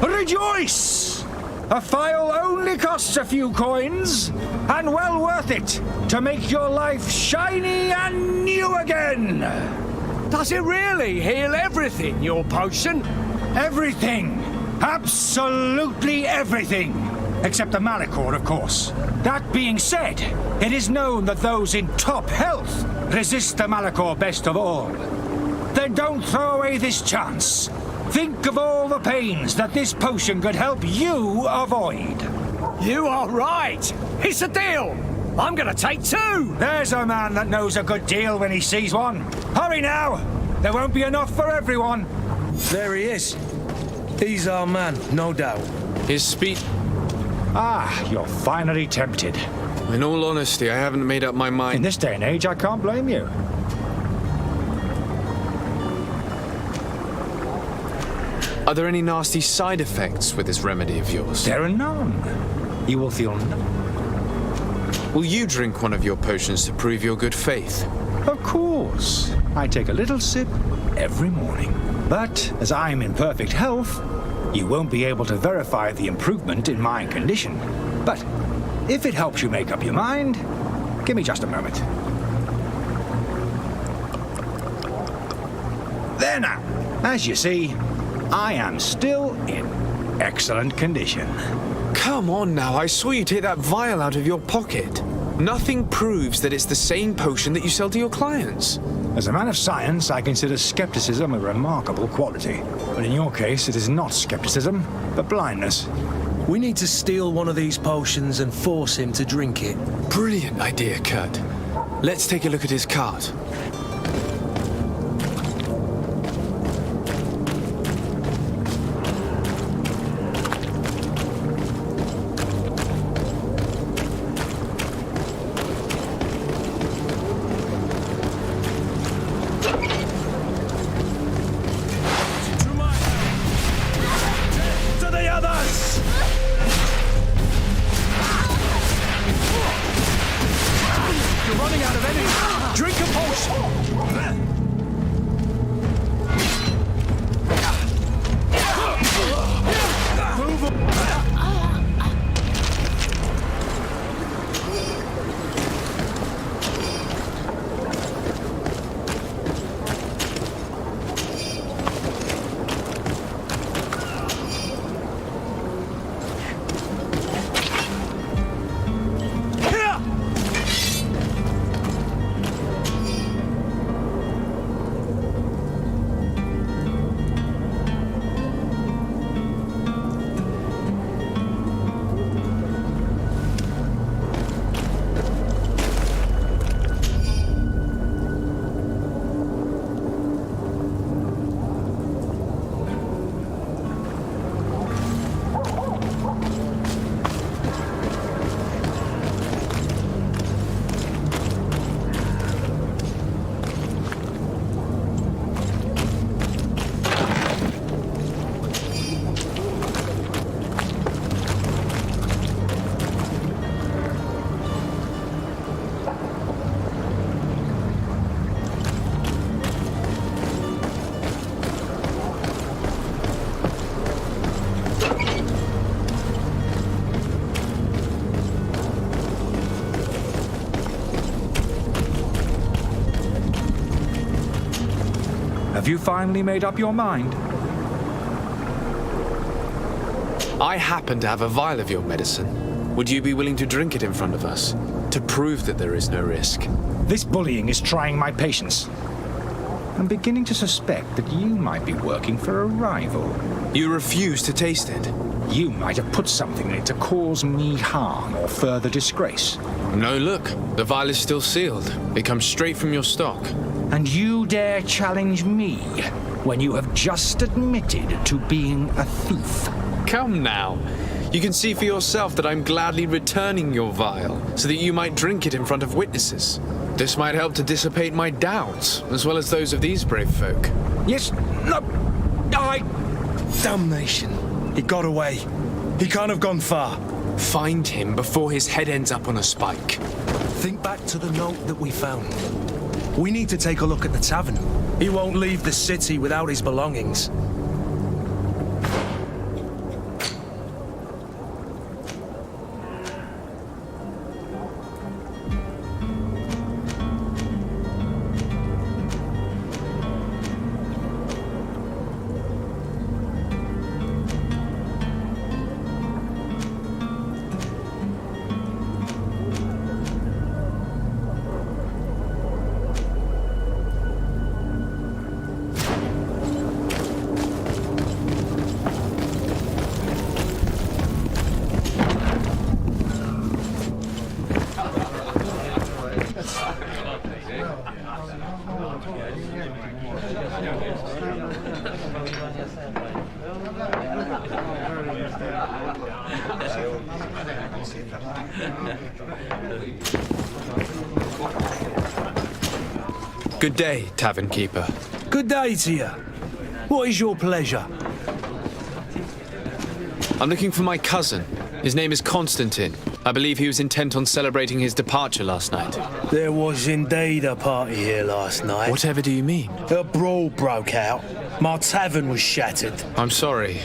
Rejoice! A phial only costs a few coins, and well worth it to make your life shiny and new again. Does it really heal everything, your potion? Everything. Absolutely everything. Except the Malachor, of course. That being said, it is known that those in top health resist the Malachor best of all. Then don't throw away this chance. Think of all the pains that this potion could help you avoid. You are right. It's a deal. I'm gonna take 2. There's a man that knows a good deal when he sees one. Hurry now. There won't be enough for everyone. There he is. He's our man, no doubt. His speech... Ah, you're finally tempted. In all honesty, I haven't made up my mind. In this day and age, I can't blame you. Are there any nasty side effects with this remedy of yours? There are none. You will feel none. Will you drink one of your potions to prove your good faith? Of course. I take a little sip every morning. But as I'm in perfect health, you won't be able to verify the improvement in my condition. But if it helps you make up your mind, give me just a moment. There now. As you see, I am still in excellent condition. Come on now, I saw you take that vial out of your pocket. Nothing proves that it's the same potion that you sell to your clients. As a man of science, I consider skepticism a remarkable quality. But in your case, it is not skepticism, but blindness. We need to steal one of these potions and force him to drink it. Brilliant idea, Kurt. Let's take a look at his cart. You're running out of energy. Drink a potion. Have you finally made up your mind? I happen to have a vial of your medicine. Would you be willing to drink it in front of us, to prove that there is no risk? This bullying is trying my patience. I'm beginning to suspect that you might be working for a rival. You refuse to taste it? You might have put something in it to cause me harm or further disgrace. No, look. The vial is still sealed. It comes straight from your stock. And you dare challenge me when you have just admitted to being a thief? Come now. You can see for yourself that I'm gladly returning your vial, so that you might drink it in front of witnesses. This might help to dissipate my doubts, as well as those of these brave folk. Yes, no, Damnation. He got away. He can't have gone far. Find him before his head ends up on a spike. Think back to the note that we found. We need to take a look at the tavern. He won't leave the city without his belongings. Good day, tavern keeper. Good day to you. What is your pleasure? I'm looking for my cousin. His name is Constantine. I believe he was intent on celebrating his departure last night. There was indeed a party here last night. Whatever do you mean? A brawl broke out. My tavern was shattered. I'm sorry.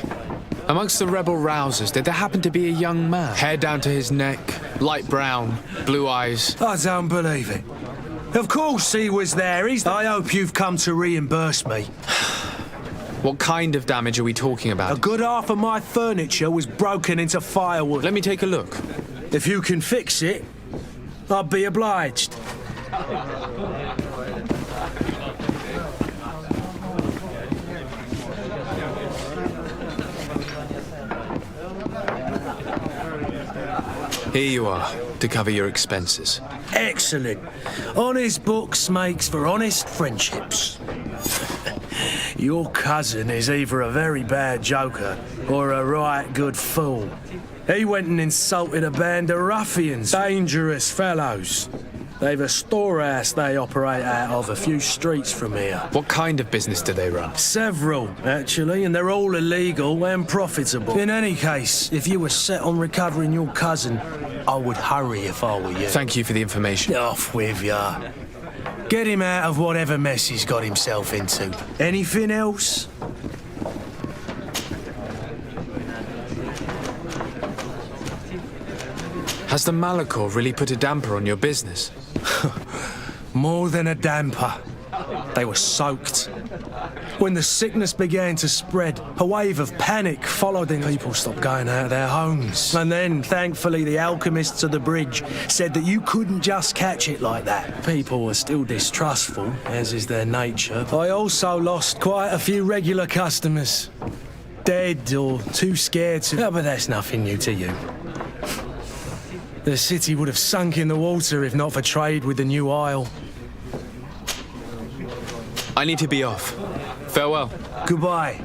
Amongst the rebel rousers, did there happen to be a young man? Hair down to his neck, light brown, blue eyes. I don't believe it. Of course he was there. I hope you've come to reimburse me. What kind of damage are we talking about? A good half of my furniture was broken into firewood. Let me take a look. If you can fix it, I'd be obliged. Here you are, to cover your expenses. Excellent. Honest books makes for honest friendships. Your cousin is either a very bad joker or a right good fool. He went and insulted a band of ruffians, dangerous fellows. They've a storehouse they operate out of a few streets from here. What kind of business do they run? Several, actually, and they're all illegal and profitable. In any case, if you were set on recovering your cousin, I would hurry if I were you. Thank you for the information. Off with ya. Get him out of whatever mess he's got himself into. Anything else? Has the Malachor really put a damper on your business? More than a damper. They were soaked. When the sickness began to spread, a wave of panic followed, and people stopped going out of their homes. And then, thankfully, the alchemists of the bridge said that you couldn't just catch it like that. People were still distrustful, as is their nature. I also lost quite a few regular customers. Dead or too scared to... Oh, but that's nothing new to you. The city would have sunk in the water if not for trade with the new isle. I need to be off. Farewell. Goodbye.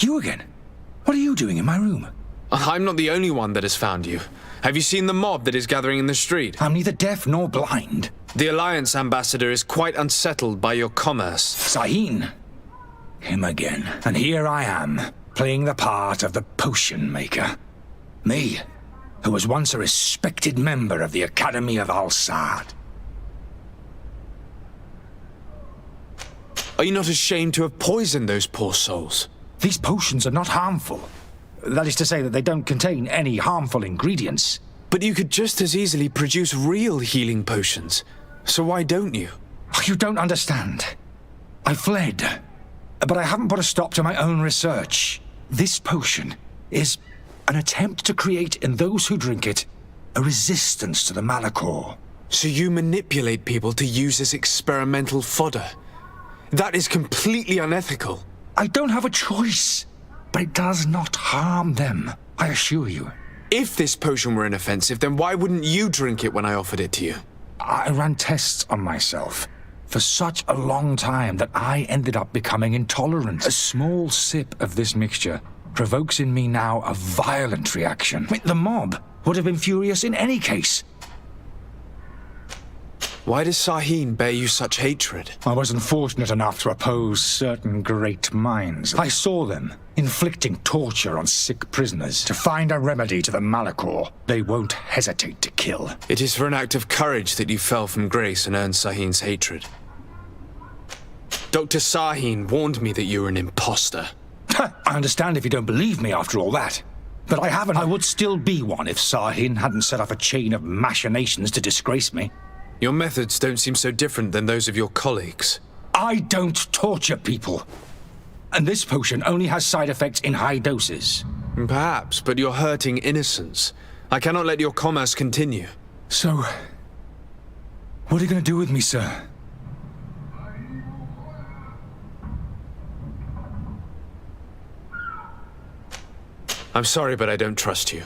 You again? What are you doing in my room? I'm not the only one that has found you. Have you seen the mob that is gathering in the street? I'm neither deaf nor blind. The Alliance ambassador is quite unsettled by your commerce. Sahin. Him again. And here I am, playing the part of the potion maker. Me, who was once a respected member of the Academy of Al-Sad. Are you not ashamed to have poisoned those poor souls? These potions are not harmful. That is to say that they don't contain any harmful ingredients. But you could just as easily produce real healing potions. So why don't you? Oh, you don't understand. I fled. But I haven't put a stop to my own research. This potion is an attempt to create in those who drink it a resistance to the Malachor. So you manipulate people to use as experimental fodder? That is completely unethical. I don't have a choice. But it does not harm them, I assure you. If this potion were inoffensive, then why wouldn't you drink it when I offered it to you? I ran tests on myself for such a long time that I ended up becoming intolerant. A small sip of this mixture provokes in me now a violent reaction. The mob would have been furious in any case. Why does Sahin bear you such hatred? I wasn't fortunate enough to oppose certain great minds. I saw them inflicting torture on sick prisoners. To find a remedy to the Malachor, they won't hesitate to kill. It is for an act of courage that you fell from grace and earned Sahin's hatred. Dr. Sahin warned me that you were an imposter. I understand if you don't believe me after all that. But I haven't. I would still be one if Sahin hadn't set up a chain of machinations to disgrace me. Your methods don't seem so different than those of your colleagues. I don't torture people. And this potion only has side effects in high doses. Perhaps, but you're hurting innocents. I cannot let your commerce continue. So, what are you going to do with me, sir? I'm sorry, but I don't trust you.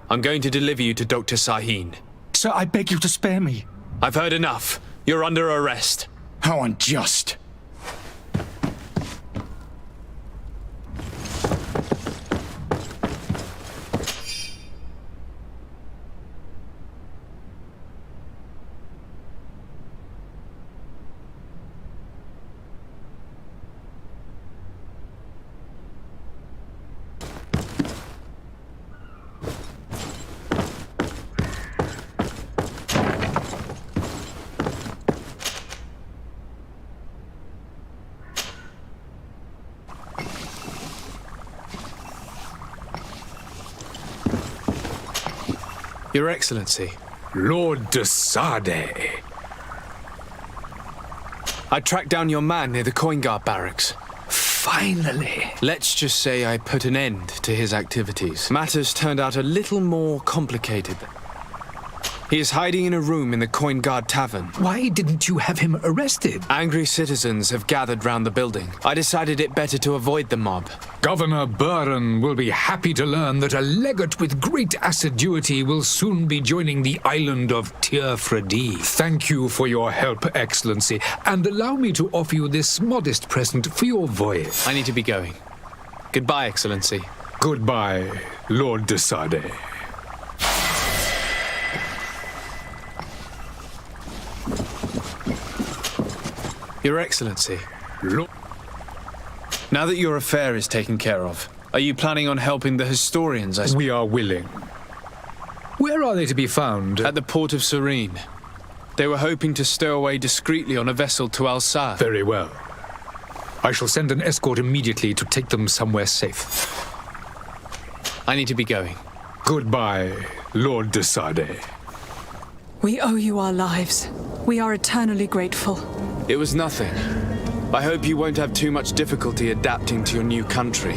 I'm going to deliver you to Dr. Sahin. Sir, I beg you to spare me. I've heard enough. You're under arrest. How unjust. Your Excellency. Lord de Sade. I tracked down your man near the Coin Guard barracks. Finally. Let's just say I put an end to his activities. Matters turned out a little more complicated. He is hiding in a room in the Coin Guard Tavern. Why didn't you have him arrested? Angry citizens have gathered round the building. I decided it better to avoid the mob. Governor Buren will be happy to learn that a legate with great assiduity will soon be joining the island of Tir-Fredi. Thank you for your help, Excellency, and allow me to offer you this modest present for your voyage. I need to be going. Goodbye, Excellency. Goodbye, Lord de Sade. Your Excellency. Now that your affair is taken care of, are you planning on helping the historians? We are willing. Where are they to be found? At the port of Serene. They were hoping to stow away discreetly on a vessel to Al-Sad. Very well. I shall send an escort immediately to take them somewhere safe. I need to be going. Goodbye, Lord de Sade. We owe you our lives. We are eternally grateful. It was nothing. I hope you won't have too much difficulty adapting to your new country.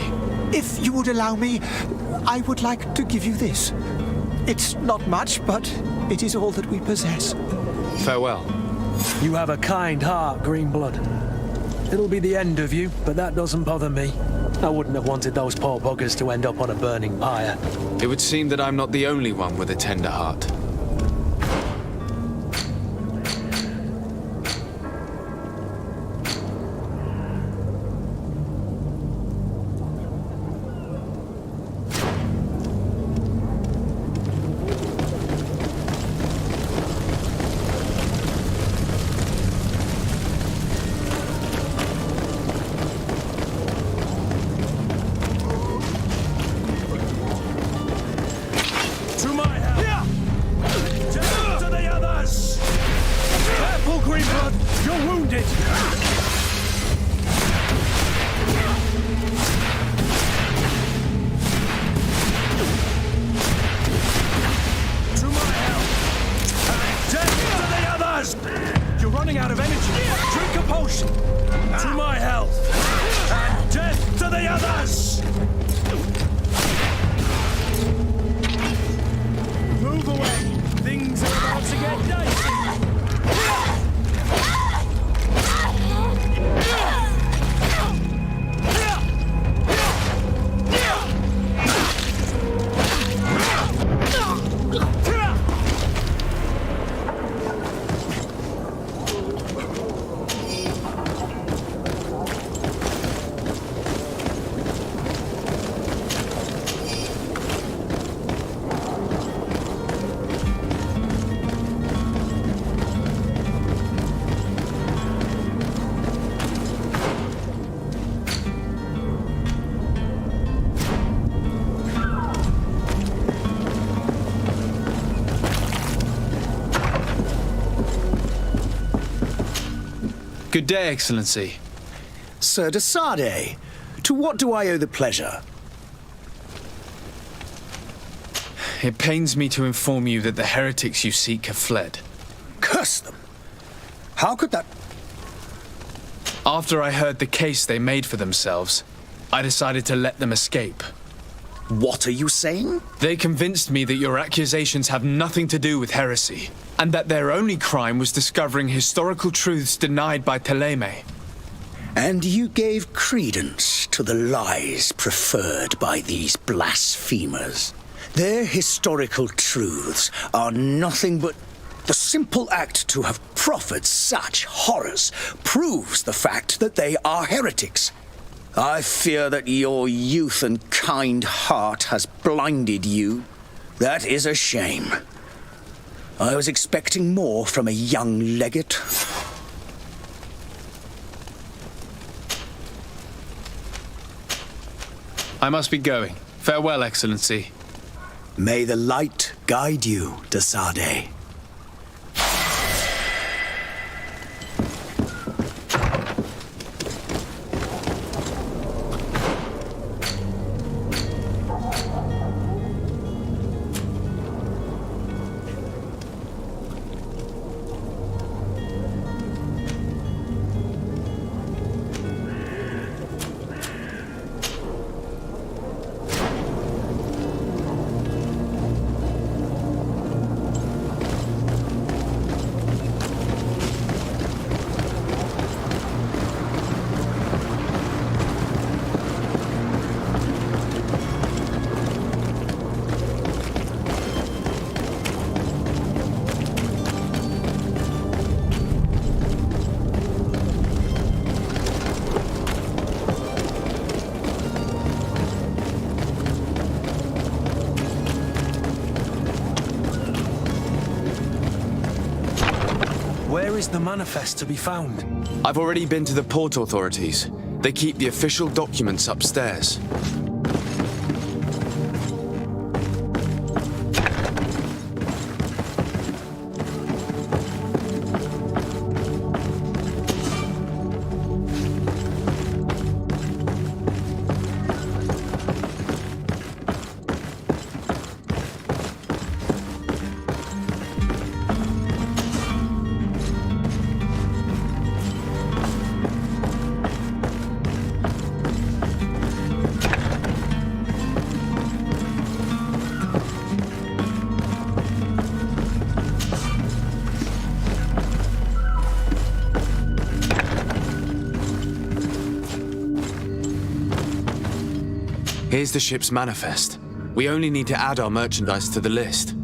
If you would allow me, I would like to give you this. It's not much, but it is all that we possess. Farewell. You have a kind heart, Greenblood. It'll be the end of you, but that doesn't bother me. I wouldn't have wanted those poor buggers to end up on a burning pyre. It would seem that I'm not the only one with a tender heart. Good day, Excellency. Sir de Sardet, to what do I owe the pleasure? It pains me to inform you that the heretics you seek have fled. Curse them! How could that... After I heard the case they made for themselves, I decided to let them escape. What are you saying? They convinced me that your accusations have nothing to do with heresy, and that their only crime was discovering historical truths denied by Ptolemy. And you gave credence to the lies preferred by these blasphemers. Their historical truths are nothing but the simple act to have proffered such horrors proves the fact that they are heretics. I fear that your youth and kind heart has blinded you. That is a shame. I was expecting more from a young legate. I must be going. Farewell, Excellency. May the light guide you, de Sardet. Where is the manifest to be found? I've already been to the port authorities. They keep the official documents upstairs. Here's the ship's manifest. We only need to add our merchandise to the list.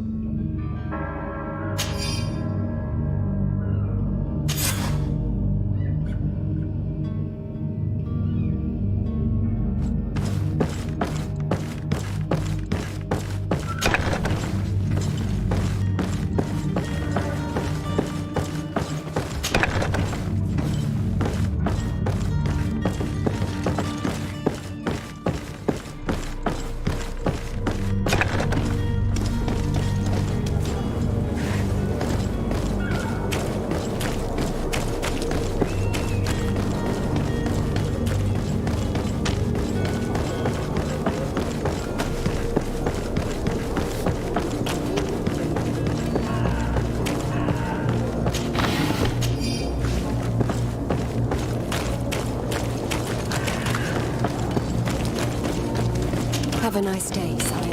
Have a nice day, sire.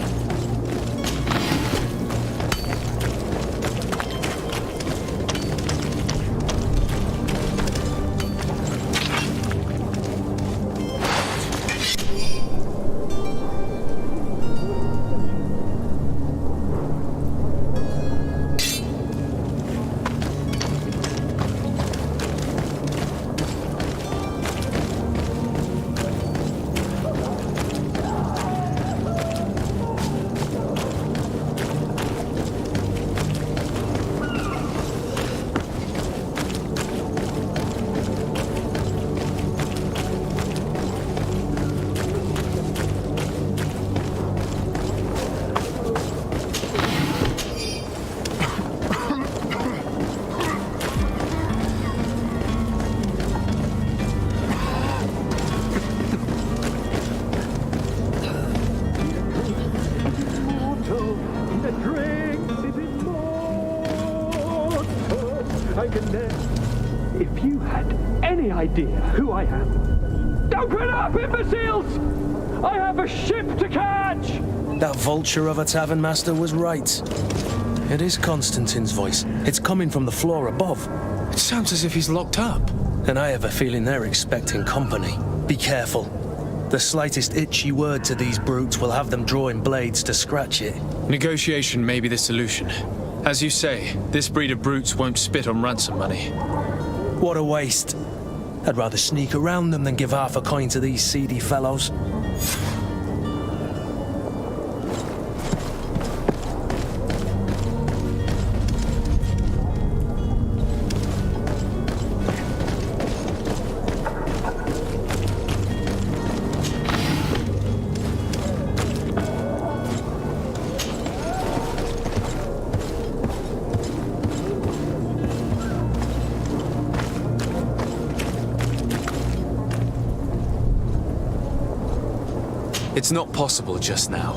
had any idea who I am. Open up, imbeciles! I have a ship to catch! That vulture of a tavern master was right. It is Constantine's voice. It's coming from the floor above. It sounds as if he's locked up. And I have a feeling they're expecting company. Be careful. The slightest itchy word to these brutes will have them drawing blades to scratch it. Negotiation may be the solution. As you say, this breed of brutes won't spit on ransom money. What a waste. I'd rather sneak around them than give half a coin to these seedy fellows. It's not possible just now.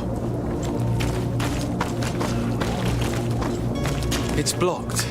It's blocked.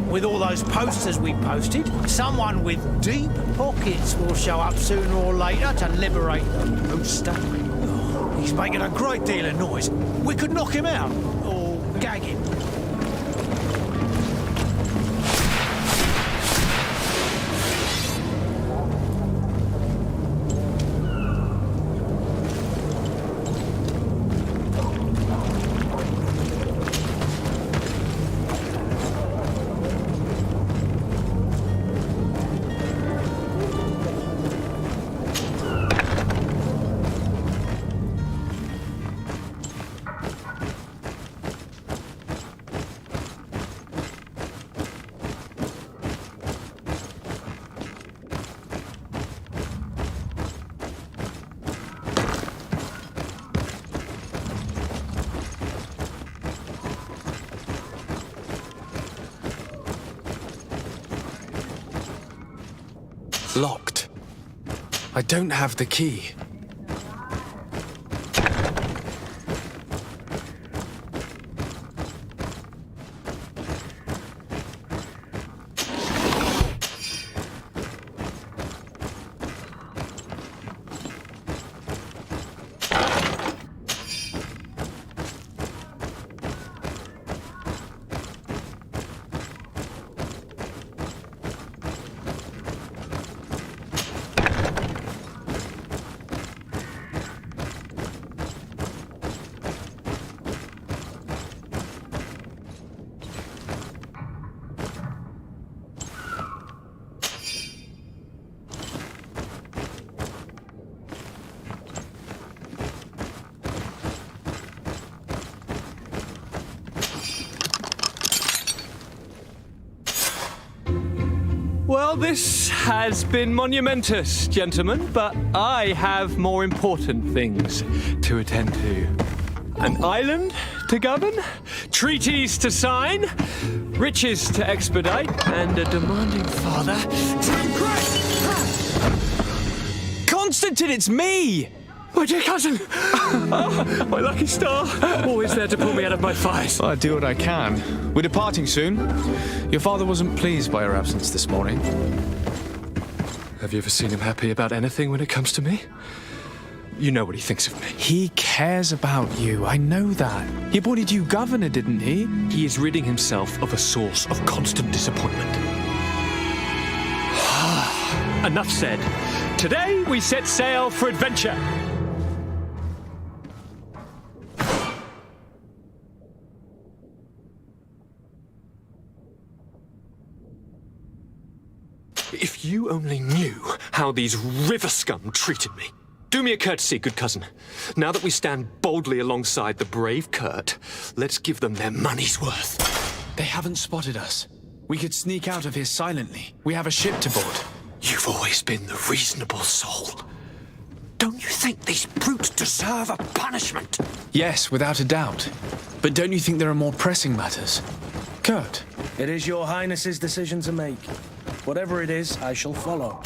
With all those posters we posted, someone with deep pockets will show up sooner or later to liberate the rooster. Oh, he's making a great deal of noise. We could knock him out, or gag him. Locked. I don't have the key. Well, this has been monumentous, gentlemen, but I have more important things to attend to. An island to govern, treaties to sign, riches to expedite, and a demanding father to impress. Constantine, it's me! My dear cousin! Oh, my lucky star! Always there to pull me out of my fight. Well, I do what I can. We're departing soon. Your father wasn't pleased by your absence this morning. Have you ever seen him happy about anything when it comes to me? You know what he thinks of me. He cares about you, I know that. He appointed you governor, didn't he? He is ridding himself of a source of constant disappointment. enough said. Today we set sail for adventure. If you only knew how these river scum treated me. Do me a courtesy, good cousin. Now that we stand boldly alongside the brave Kurt, let's give them their money's worth. They haven't spotted us. We could sneak out of here silently. We have a ship to board. You've always been the reasonable soul. Don't you think these brutes deserve a punishment? Yes, without a doubt. But don't you think there are more pressing matters? Kurt. It is your Highness's decision to make. Whatever it is, I shall follow.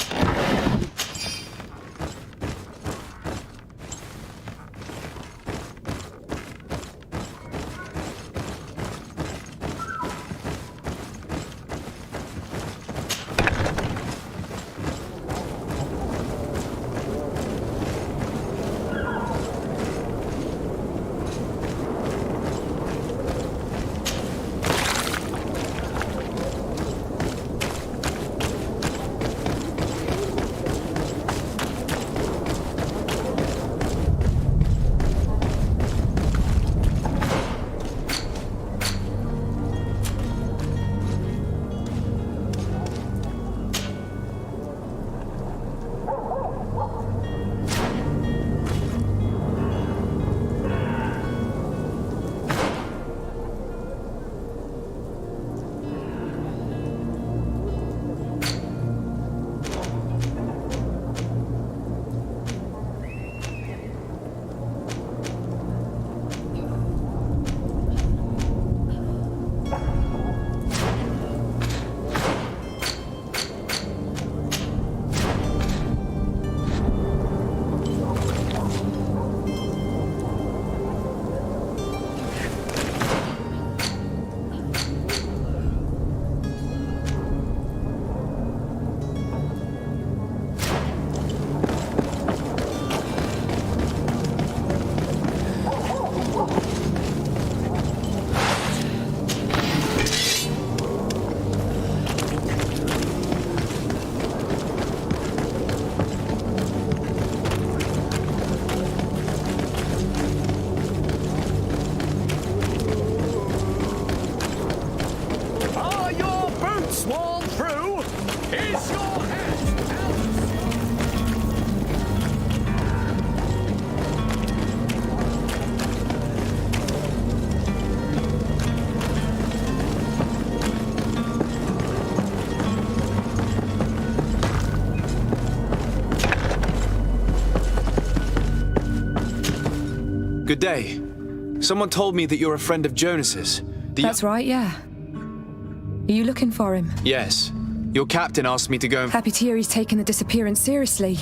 Good day. Someone told me that you're a friend of Jonas's. That's right, yeah. Are you looking for him? Yes. Your captain asked me to go and... Happy to hear he's taken the disappearance seriously.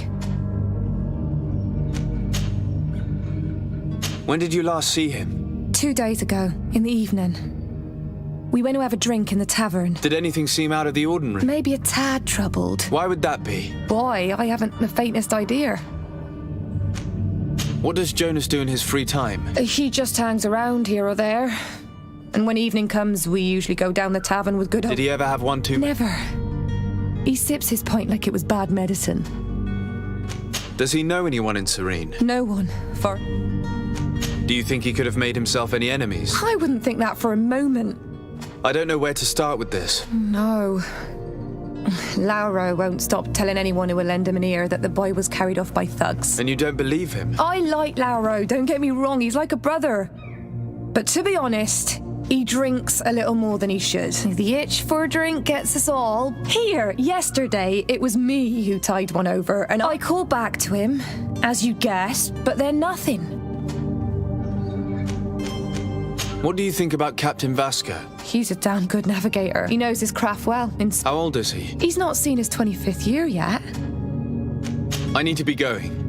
When did you last see him? 2 days ago, in the evening. We went to have a drink in the tavern. Did anything seem out of the ordinary? Maybe a tad troubled. Why would that be? Boy, I haven't the faintest idea. What does Jonas do in his free time? He just hangs around here or there. And when evening comes, we usually go down the tavern with good... Did he ever have one too... Never. He sips his pint like it was bad medicine. Does he know anyone in Serene? No one. For... Do you think he could have made himself any enemies? I wouldn't think that for a moment. I don't know where to start with this. No. Lauro won't stop telling anyone who will lend him an ear that the boy was carried off by thugs. And you don't believe him? I like Lauro, don't get me wrong, he's like a brother. But to be honest, he drinks a little more than he should. The itch for a drink gets us all. Here, yesterday, it was me who tied one over, and I called back to him, as you guessed, but then nothing. What do you think about Captain Vasca? He's a damn good navigator. He knows his craft well. How old is he? He's not seen his 25th year yet. I need to be going.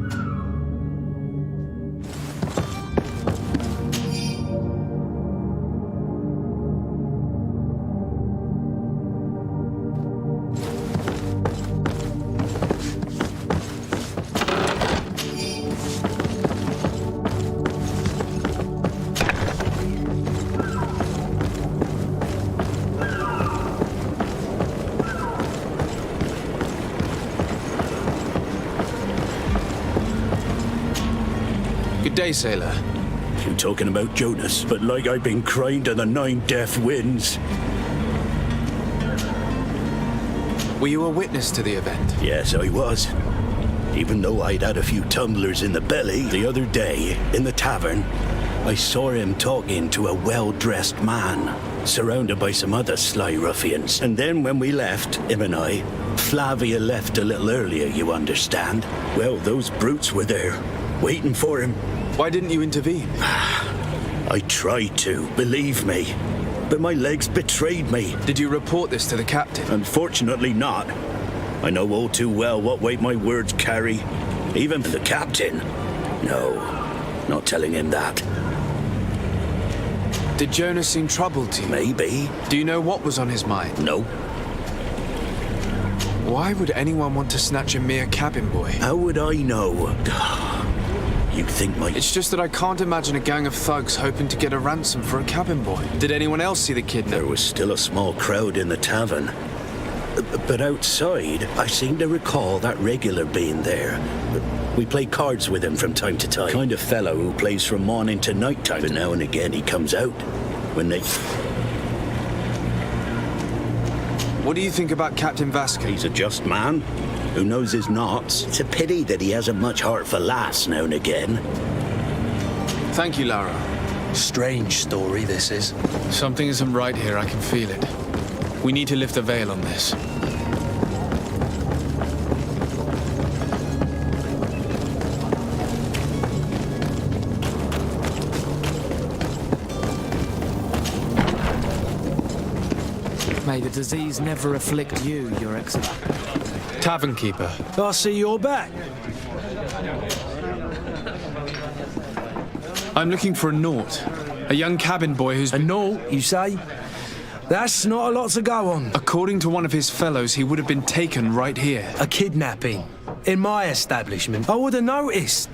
day, sailor? You talking about Jonas, but like I've been crying to the 9 death winds. Were you a witness to the event? Yes, I was. Even though I'd had a few tumblers in the belly, the other day, in the tavern, I saw him talking to a well-dressed man, surrounded by some other sly ruffians. And then when we left, him and I, Flavia left a little earlier, you understand. Well, those brutes were there, waiting for him. Why didn't you intervene? I tried to, believe me. But my legs betrayed me. Did you report this to the captain? Unfortunately not. I know all too well what weight my words carry. Even the captain. No, not telling him that. Did Jonas seem troubled to you? Maybe. Do you know what was on his mind? No. Why would anyone want to snatch a mere cabin boy? How would I know? You think my... It's just that I can't imagine a gang of thugs hoping to get a ransom for a cabin boy. Did anyone else see the kidnap? There was still a small crowd in the tavern. But outside, I seem to recall that regular being there. We play cards with him from time to time. Kind of fellow who plays from morning to night time. But now and again he comes out when they... What do you think about Captain Vasquez? He's a just man who knows his knots. It's a pity that he hasn't much heart for laughs now and again. Thank you, Lara. Strange story, this is. Something isn't right here, I can feel it. We need to lift the veil on this. May the disease never afflict you, Your Excellency. Tavern keeper. I see you're back. I'm looking for a Naut. A young cabin boy who's... A Naut, you say? That's not a lot to go on. According to one of his fellows, he would have been taken right here. A kidnapping. In my establishment. I would have noticed.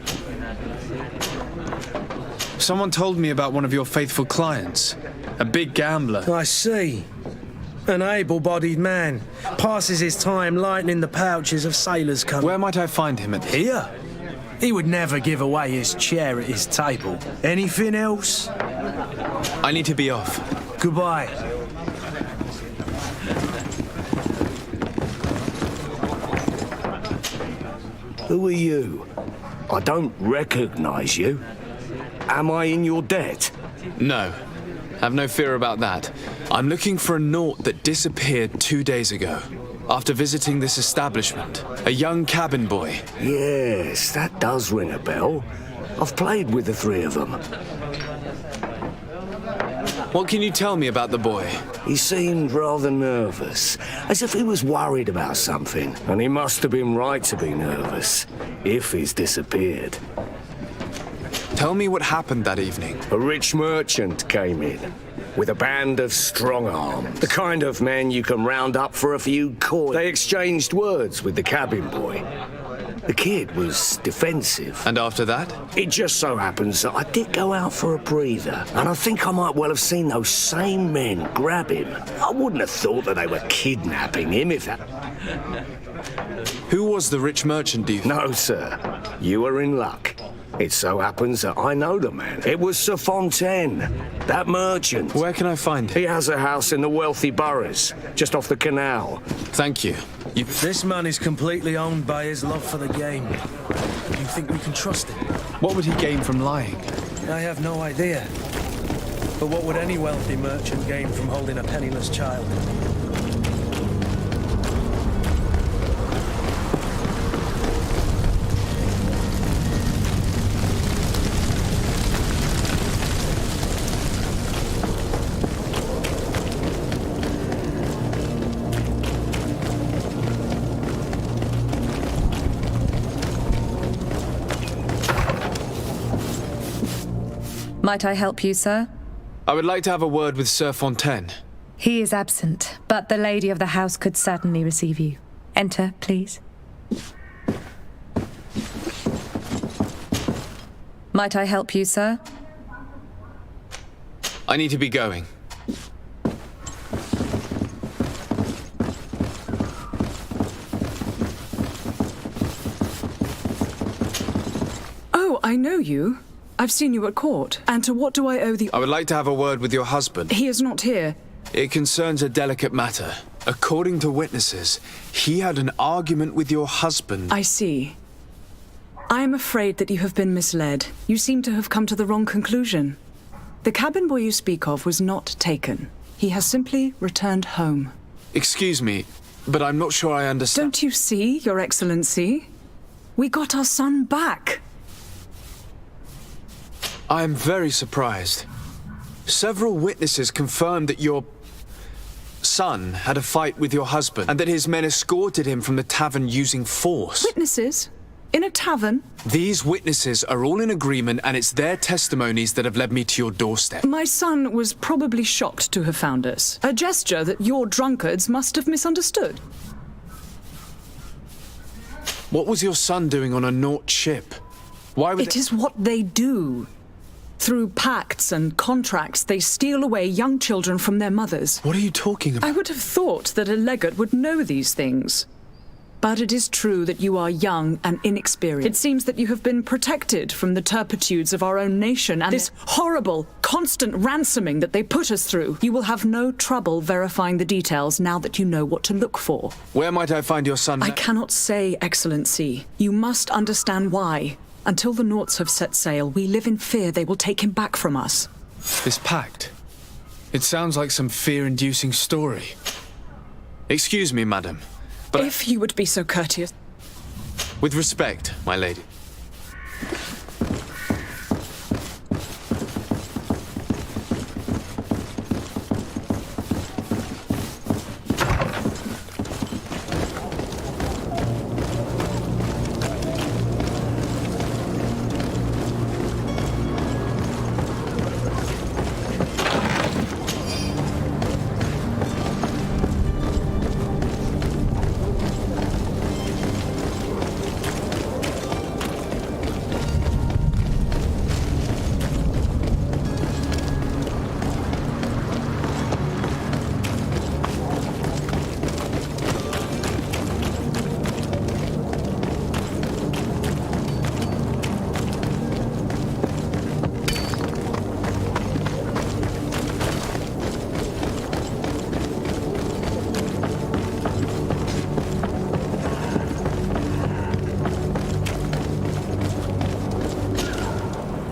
Someone told me about one of your faithful clients. A big gambler. I see. An able-bodied man. Passes his time lightening the pouches of sailors' cover. Where might I find him at? Here. He would never give away his chair at his table. Anything else? I need to be off. Goodbye. Who are you? I don't recognize you. Am I in your debt? No. Have no fear about that. I'm looking for a Naut that disappeared 2 days ago, after visiting this establishment. A young cabin boy. Yes, that does ring a bell. I've played with the 3 of them. What can you tell me about the boy? He seemed rather nervous, as if he was worried about something. And he must have been right to be nervous, if he's disappeared. Tell me what happened that evening. A rich merchant came in, with a band of strong arms. The kind of men you can round up for a few coins. They exchanged words with the cabin boy. The kid was defensive. And after that? It just so happens that I did go out for a breather, and I think I might well have seen those same men grab him. I wouldn't have thought that they were kidnapping him if that... Who was the rich merchant, do you think? No, sir. You are in luck. It so happens that I know the man. It was Sir Fontaine, that merchant. Where can I find him? He has a house in the wealthy boroughs, just off the canal. Thank you. This man is completely owned by his love for the game. You think we can trust him? What would he gain from lying? I have no idea. But what would any wealthy merchant gain from holding a penniless child? Might I help you, sir? I would like to have a word with Sir Fontaine. He is absent, but the lady of the house could certainly receive you. Enter, please. Might I help you, sir? I need to be going. Oh, I know you. I've seen you at court. And to what do I owe the... I would like to have a word with your husband. He is not here. It concerns a delicate matter. According to witnesses, he had an argument with your husband. I see. I am afraid that you have been misled. You seem to have come to the wrong conclusion. The cabin boy you speak of was not taken. He has simply returned home. Excuse me, but I'm not sure I understand. Don't you see, Your Excellency? We got our son back. I am very surprised. Several witnesses confirmed that your son had a fight with your husband and that his men escorted him from the tavern using force. Witnesses? In a tavern? These witnesses are all in agreement, and it's their testimonies that have led me to your doorstep. My son was probably shocked to have found us. A gesture that your drunkards must have misunderstood. What was your son doing on a Naut ship? Why would It is what they do. Through pacts and contracts, they steal away young children from their mothers. What are you talking about? I would have thought that a legate would know these things. But it is true that you are young and inexperienced. It seems that you have been protected from the turpitudes of our own nation and this horrible, constant ransoming that they put us through. You will have no trouble verifying the details now that you know what to look for. Where might I find your son? I cannot say, Excellency. You must understand why. Until the Nauts have set sail, we live in fear they will take him back from us. This pact. It sounds like some fear-inducing story. Excuse me, madam. But if you would be so courteous. With respect, my lady.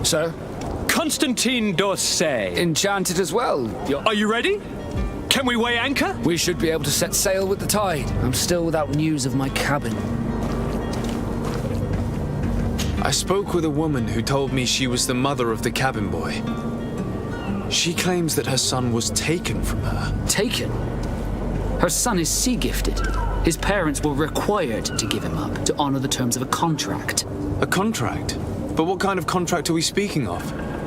Sir? Constantine d'Orsay. Enchanted as well. Are you ready? Can we weigh anchor? We should be able to set sail with the tide. I'm still without news of my cabin. I spoke with a woman who told me she was the mother of the cabin boy. She claims that her son was taken from her. Taken? Her son is sea-gifted. His parents were required to give him up to honor the terms of a contract. A contract? But what kind of contract are we speaking of?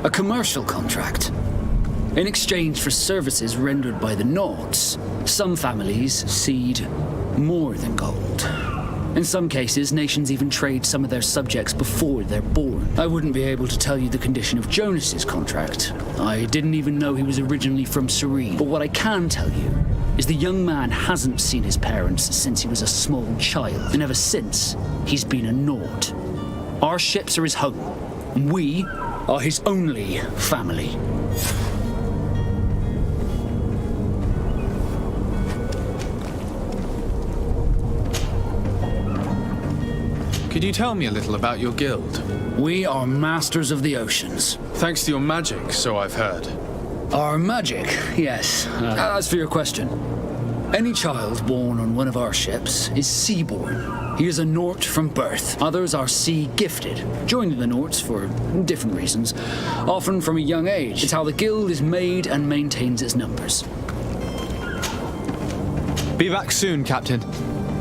A commercial contract. In exchange for services rendered by the Nauts, some families cede more than gold. In some cases, nations even trade some of their subjects before they're born. I wouldn't be able to tell you the condition of Jonas's contract. I didn't even know he was originally from Serene. But what I can tell you is the young man hasn't seen his parents since he was a small child. And ever since, he's been a Naut. Our ships are his home, and we are his only family. Could you tell me a little about your guild? We are masters of the oceans. Thanks to your magic, so I've heard. Our magic, yes. As for your question, any child born on one of our ships is seaborn. He is a Naut from birth. Others are sea-gifted, joining the Nauts for different reasons, often from a young age. It's how the guild is made and maintains its numbers. Be back soon, Captain.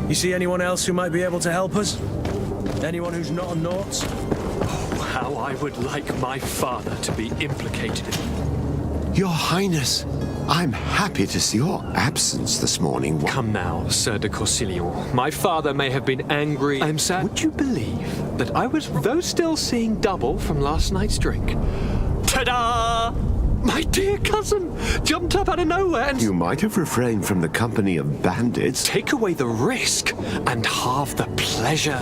You see anyone else who might be able to help us? Anyone who's not a Naut? Oh, how I would like my father to be implicated in. Your Highness, I'm happy to see your absence this morning. Come now, Sir de Corsilio. My father may have been angry. I'm sad. Would you believe that I was, though still seeing double from last night's drink? Ta-da! My dear cousin jumped up out of nowhere and... You might have refrained from the company of bandits. Take away the risk and halve the pleasure.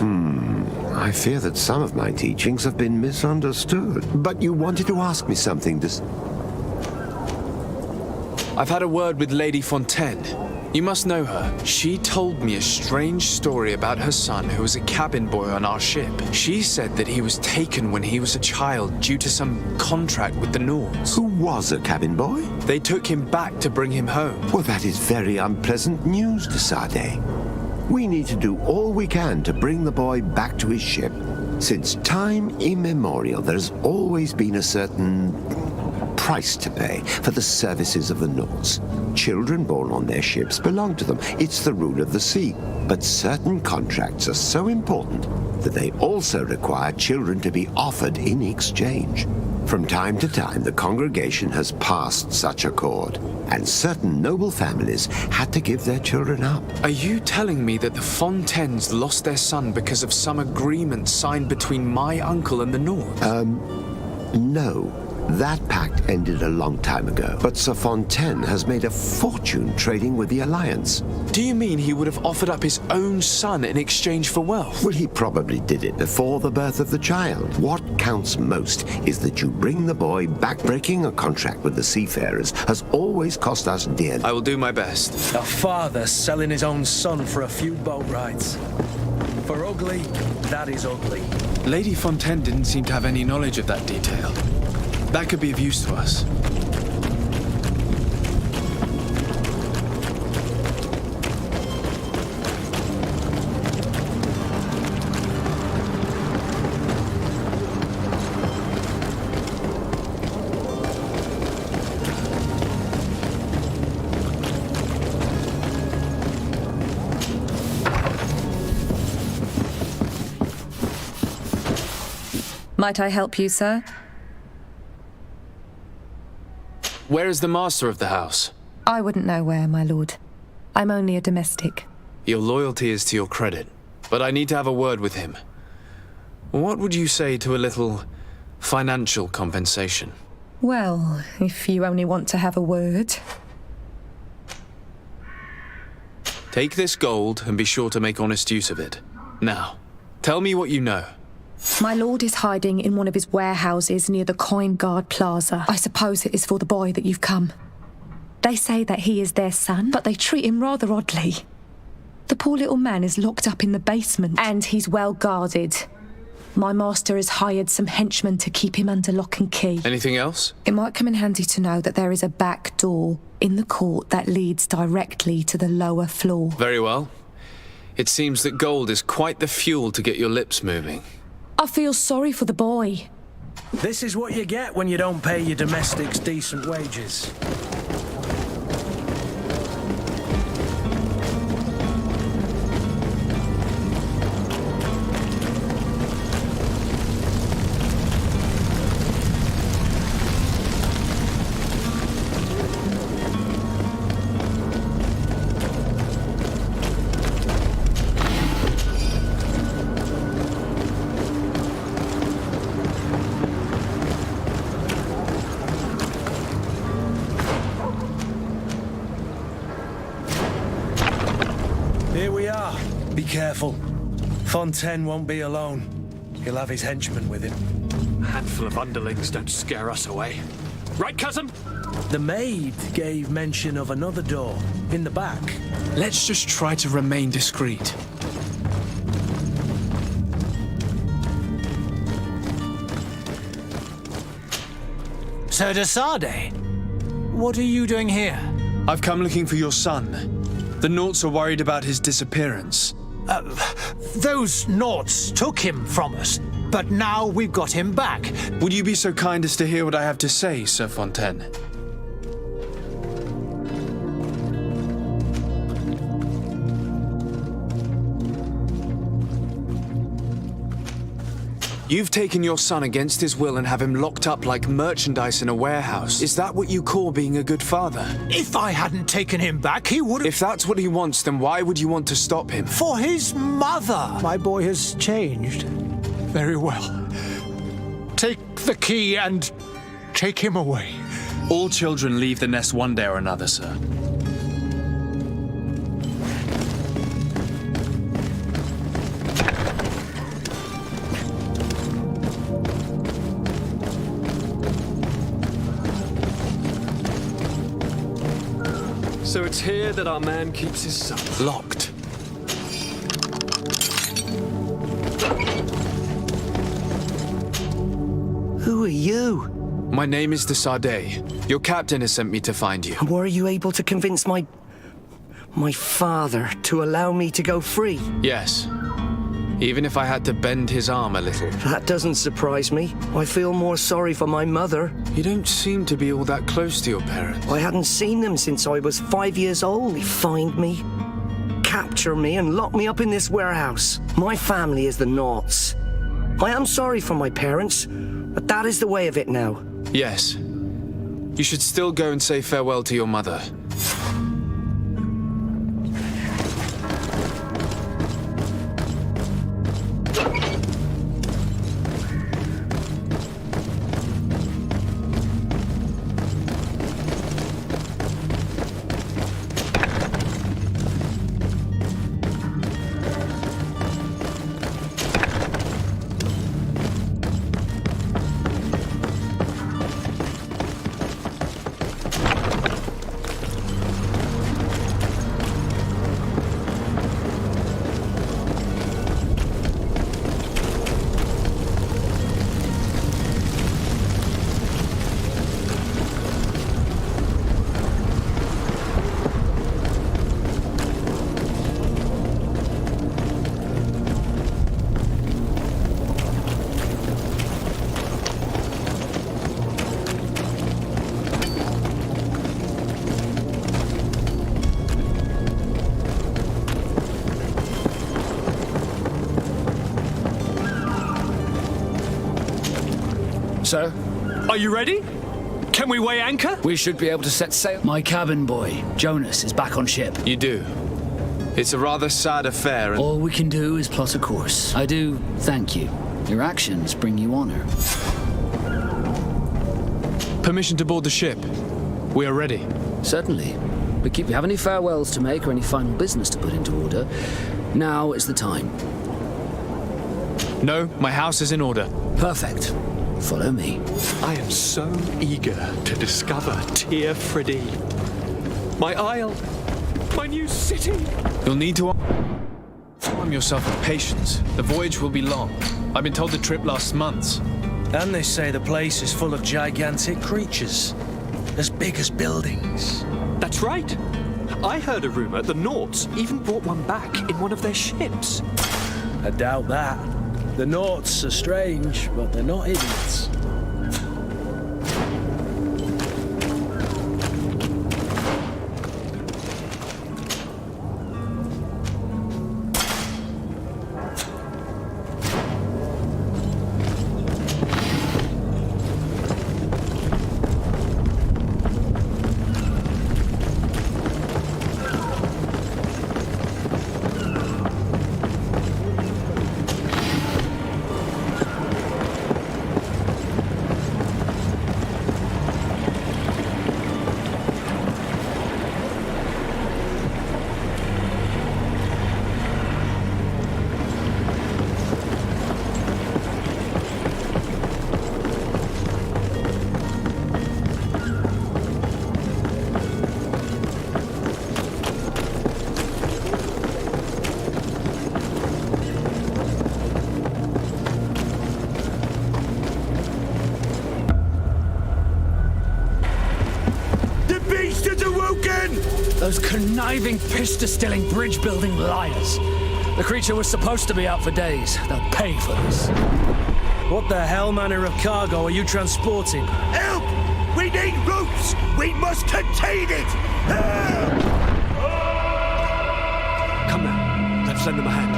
I fear that some of my teachings have been misunderstood. But you wanted to ask me something this... I've had a word with Lady Fontaine. You must know her. She told me a strange story about her son who was a cabin boy on our ship. She said that he was taken when he was a child due to some contract with the Nords. Who was a cabin boy? They took him back to bring him home. Well, that is very unpleasant news, de Sade. We need to do all we can to bring the boy back to his ship. Since time immemorial, there's always been a certain price to pay for the services of the Nords. Children born on their ships belong to them. It's the rule of the sea. But certain contracts are so important that they also require children to be offered in exchange. From time to time, the congregation has passed such accord, and certain noble families had to give their children up. Are you telling me that the Fontaines lost their son because of some agreement signed between my uncle and the Nords? No. That pact ended a long time ago, but Sir Fontaine has made a fortune trading with the Alliance. Do you mean he would have offered up his own son in exchange for wealth? Well, he probably did it before the birth of the child. What counts most is that you bring the boy back. Breaking a contract with the seafarers has always cost us dearly. I will do my best. A father selling his own son for a few boat rides. For ugly, that is ugly. Lady Fontaine didn't seem to have any knowledge of that detail. That could be of use to us. Might I help you, sir? Where is the master of the house? I wouldn't know where, my lord. I'm only a domestic. Your loyalty is to your credit, but I need to have a word with him. What would you say to a little financial compensation? Well, if you only want to have a word. Take this gold and be sure to make honest use of it. Now, tell me what you know. My lord is hiding in one of his warehouses near the Coin Guard Plaza. I suppose it is for the boy that you've come. They say that he is their son, but they treat him rather oddly. The poor little man is locked up in the basement, and he's well guarded. My master has hired some henchmen to keep him under lock and key. Anything else? It might come in handy to know that there is a back door in the court that leads directly to the lower floor. Very well. It seems that gold is quite the fuel to get your lips moving. I feel sorry for the boy. This is what you get when you don't pay your domestics decent wages. Here we are. Be careful. Fontaine won't be alone. He'll have his henchmen with him. A handful of underlings don't scare us away. Right, cousin? The maid gave mention of another door in the back. Let's just try to remain discreet. Sir de Sade, what are you doing here? I've come looking for your son. The Nauts are worried about his disappearance. Those Nauts took him from us, but now we've got him back. Would you be so kind as to hear what I have to say, Sir Fontaine? You've taken your son against his will and have him locked up like merchandise in a warehouse. Is that what you call being a good father? If I hadn't taken him back, he would have... If that's what he wants, then why would you want to stop him? For his mother! My boy has changed. Very well. Take the key and take him away. All children leave the nest one day or another, sir. So it's here that our man keeps his son. Locked. Who are you? My name is de Sardet. Your captain has sent me to find you. And were you able to convince my father to allow me to go free? Yes. Even if I had to bend his arm a little. That doesn't surprise me. I feel more sorry for my mother. You don't seem to be all that close to your parents. I hadn't seen them since I was 5 years old. They find me, capture me, and lock me up in this warehouse. My family is the Naughts. I am sorry for my parents, but that is the way of it now. Yes. You should still go and say farewell to your mother. Sir? Are you ready? Can we weigh anchor? We should be able to set sail. My cabin boy, Jonas, is back on ship. You do. It's a rather sad affair and... All we can do is plot a course. I do thank you. Your actions bring you honor. Permission to board the ship. We are ready. Certainly. But if you have any farewells to make or any final business to put into order, now is the time. No, my house is in order. Perfect. Follow me. I am so eager to discover Tir Fridee. My isle. My new city. You'll need to arm yourself with patience. The voyage will be long. I've been told the trip lasts months. And they say the place is full of gigantic creatures. As big as buildings. That's right. I heard a rumor the Naughts even brought one back in one of their ships. I doubt that. The Naughts are strange, but they're not idiots. Those conniving, piss-distilling, bridge-building liars. The creature was supposed to be out for days. They'll pay for this. What the hell manner of cargo are you transporting? Help! We need ropes! We must contain it! Help! Come now, let's lend them a hand.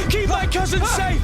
Keep my cousin safe!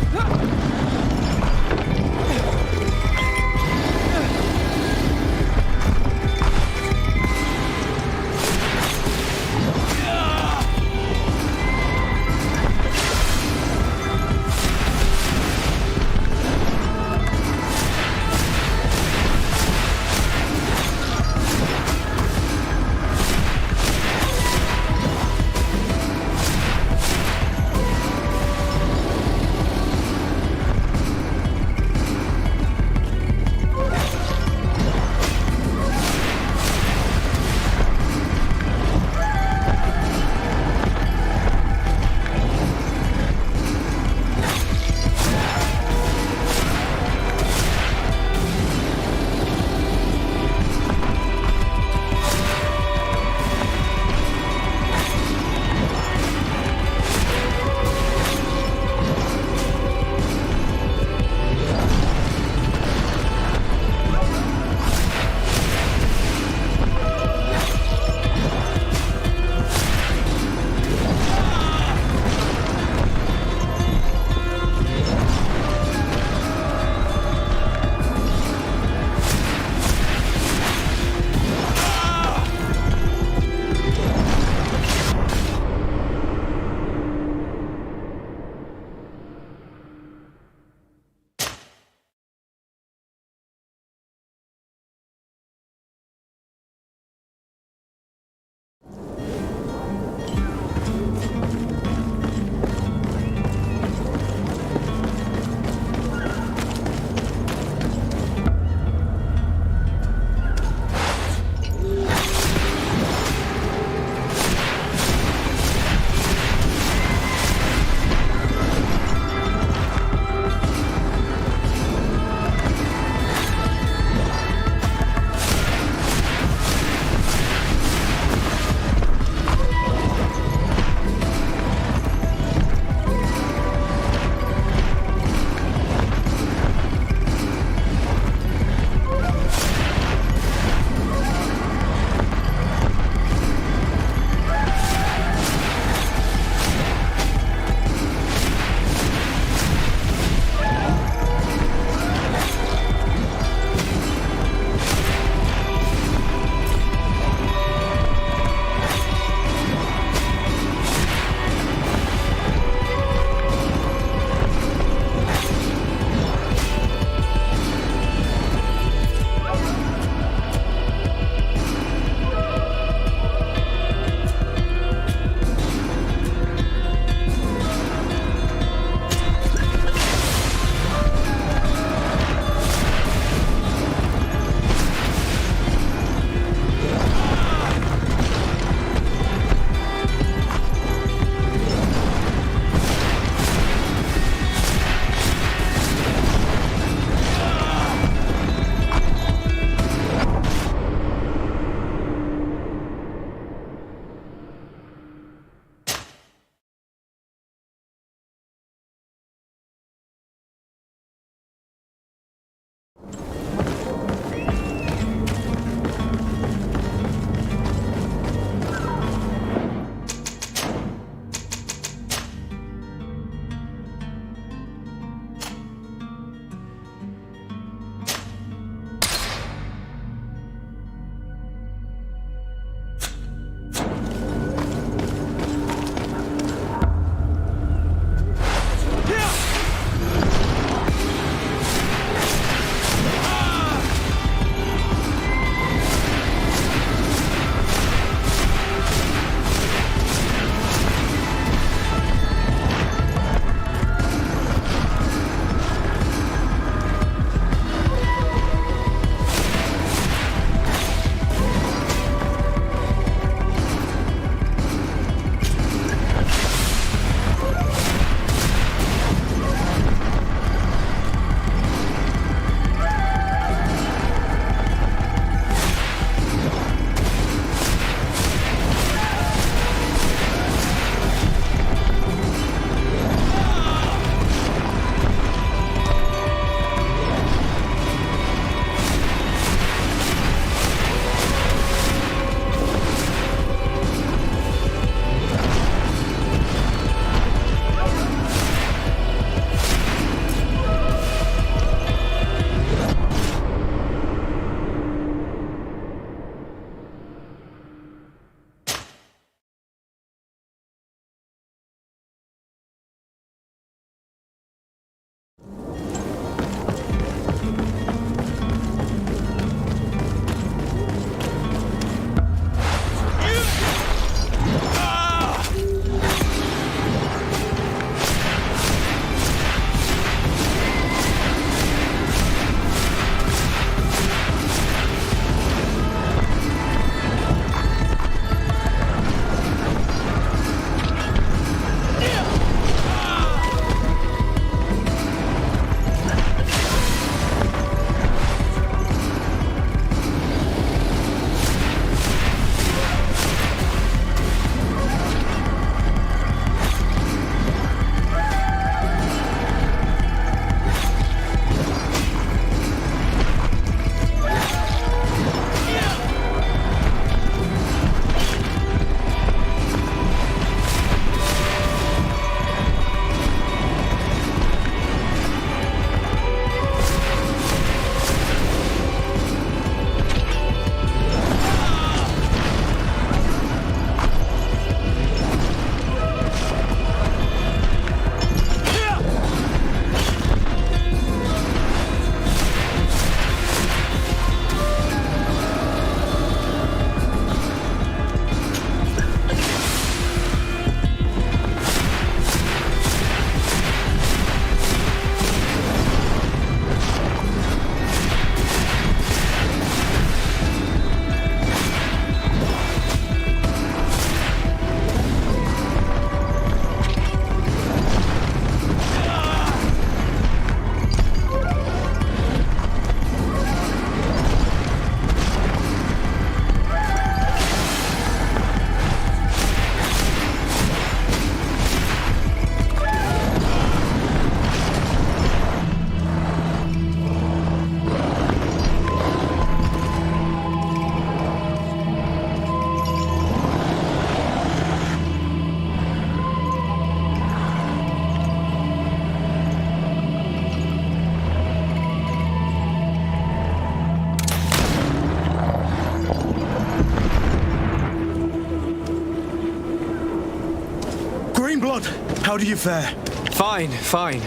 How do you fare? Fine, fine.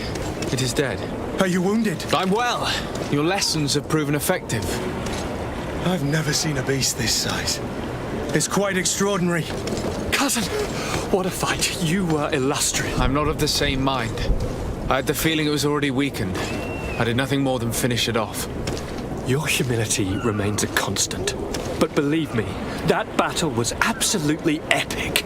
It is dead. Are you wounded? I'm well. Your lessons have proven effective. I've never seen a beast this size. It's quite extraordinary. Cousin, what a fight. You were illustrious. I'm not of the same mind. I had the feeling it was already weakened. I did nothing more than finish it off. Your humility remains a constant. But believe me, that battle was absolutely epic.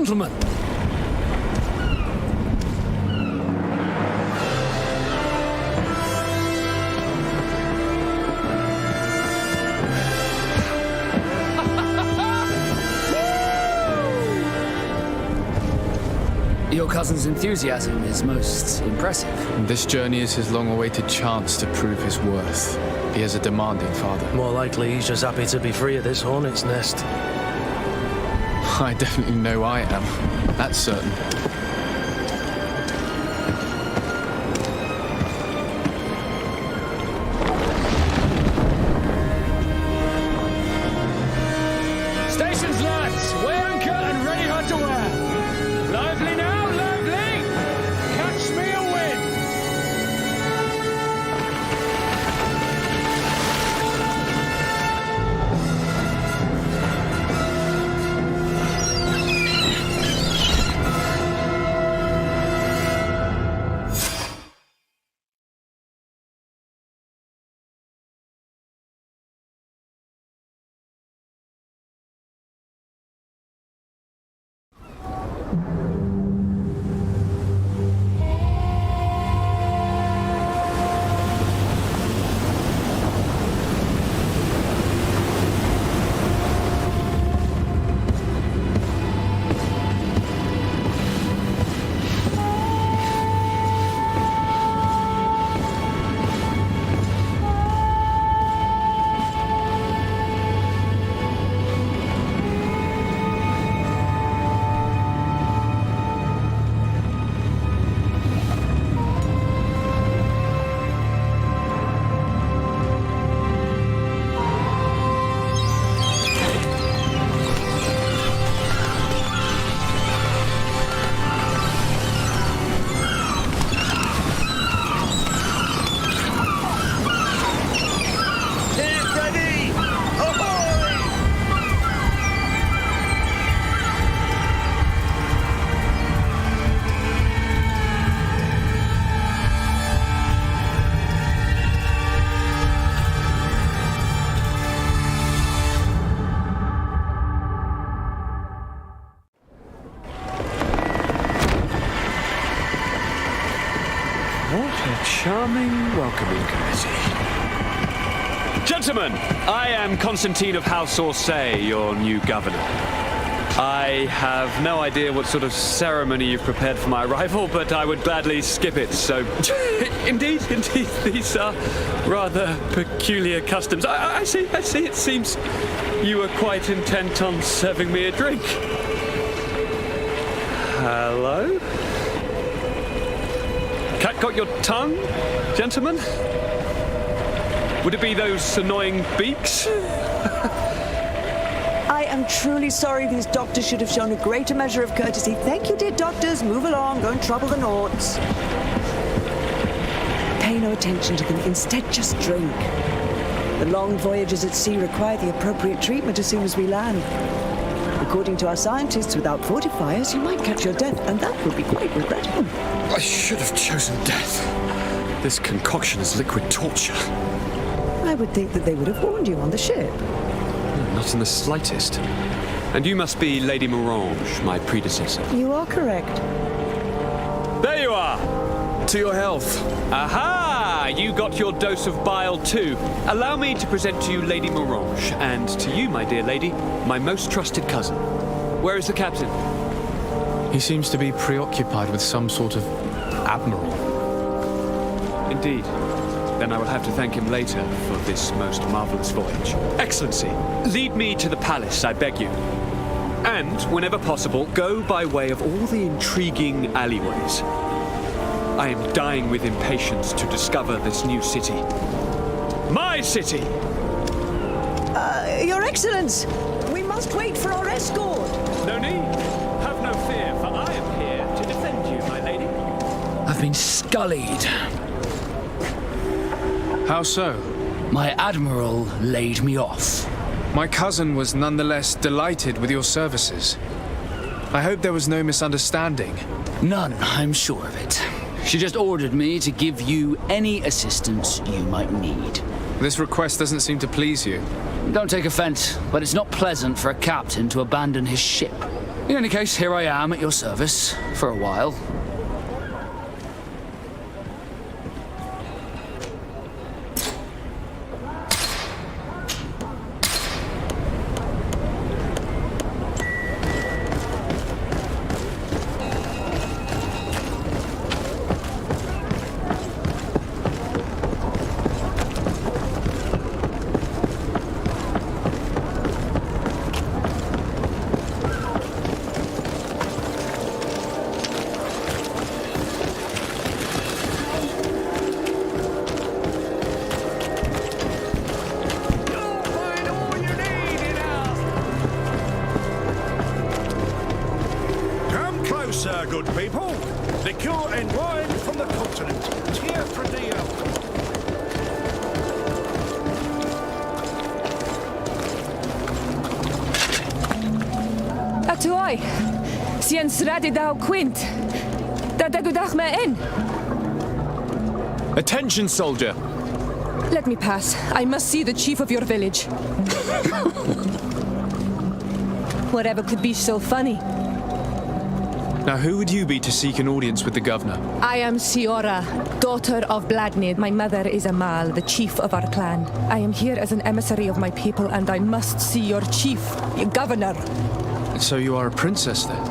Gentlemen! Your cousin's enthusiasm is most impressive. This journey is his long-awaited chance to prove his worth. He has a demanding father. More likely he's just happy to be free of this hornet's nest. I definitely know I am. That's certain. Stations, lads! Weigh anchor and ready her to wear. Lively now, lively! Catch me a wind! Charming welcoming committee. Gentlemen, I am Constantine of House Orsay, your new governor. I have no idea what sort of ceremony you've prepared for my arrival, but I would gladly skip it, so... Indeed, these are rather peculiar customs. I see, it seems you were quite intent on serving me a drink. Hello? Cat got your tongue, gentlemen? Would it be those annoying beaks? I am truly sorry. These doctors should have shown a greater measure of courtesy. Thank you, dear doctors. Move along. Don't trouble the Nauts. Pay no attention to them. Instead, just drink. The long voyages at sea require the appropriate treatment as soon as we land. According to our scientists, without fortifiers, you might catch your death, and that would be quite regrettable. I should have chosen death. This concoction is liquid torture. I would think that they would have warned you on the ship. Not in the slightest. And you must be Lady Morange, my predecessor. You are correct. There you are! To your health. Aha! You got your dose of bile too. Allow me to present to you Lady Morange, and to you, my dear lady, my most trusted cousin. Where is the captain? He seems to be preoccupied with some sort of admiral. Indeed. Then I will have to thank him later for this most marvelous voyage. Excellency, lead me to the palace, I beg you. And, whenever possible, go by way of all the intriguing alleyways. I am dying with impatience to discover this new city. My city! Your Excellence! We must wait for our escort! No need. Have no fear, for I am here to defend you, my lady. I've been scullied. How so? My admiral laid me off. My cousin was nonetheless delighted with your services. I hope there was no misunderstanding. None, I'm sure of it. She just ordered me to give you any assistance you might need. This request doesn't seem to please you. Don't take offense, but it's not pleasant for a captain to abandon his ship. In any case, here I am at your service for a while. Sir, good people. Liqueur and wine from the continent. Tier for deal. Atuai, sien sradi dau quint. Da dagudach me in. Attention, soldier. Let me pass. I must see the chief of your village. Whatever could be so funny. Now, who would you be to seek an audience with the governor? I am Siora, daughter of Bladnid. My mother is Amal, the chief of our clan. I am here as an emissary of my people, and I must see your chief, your governor. So you are a princess, then?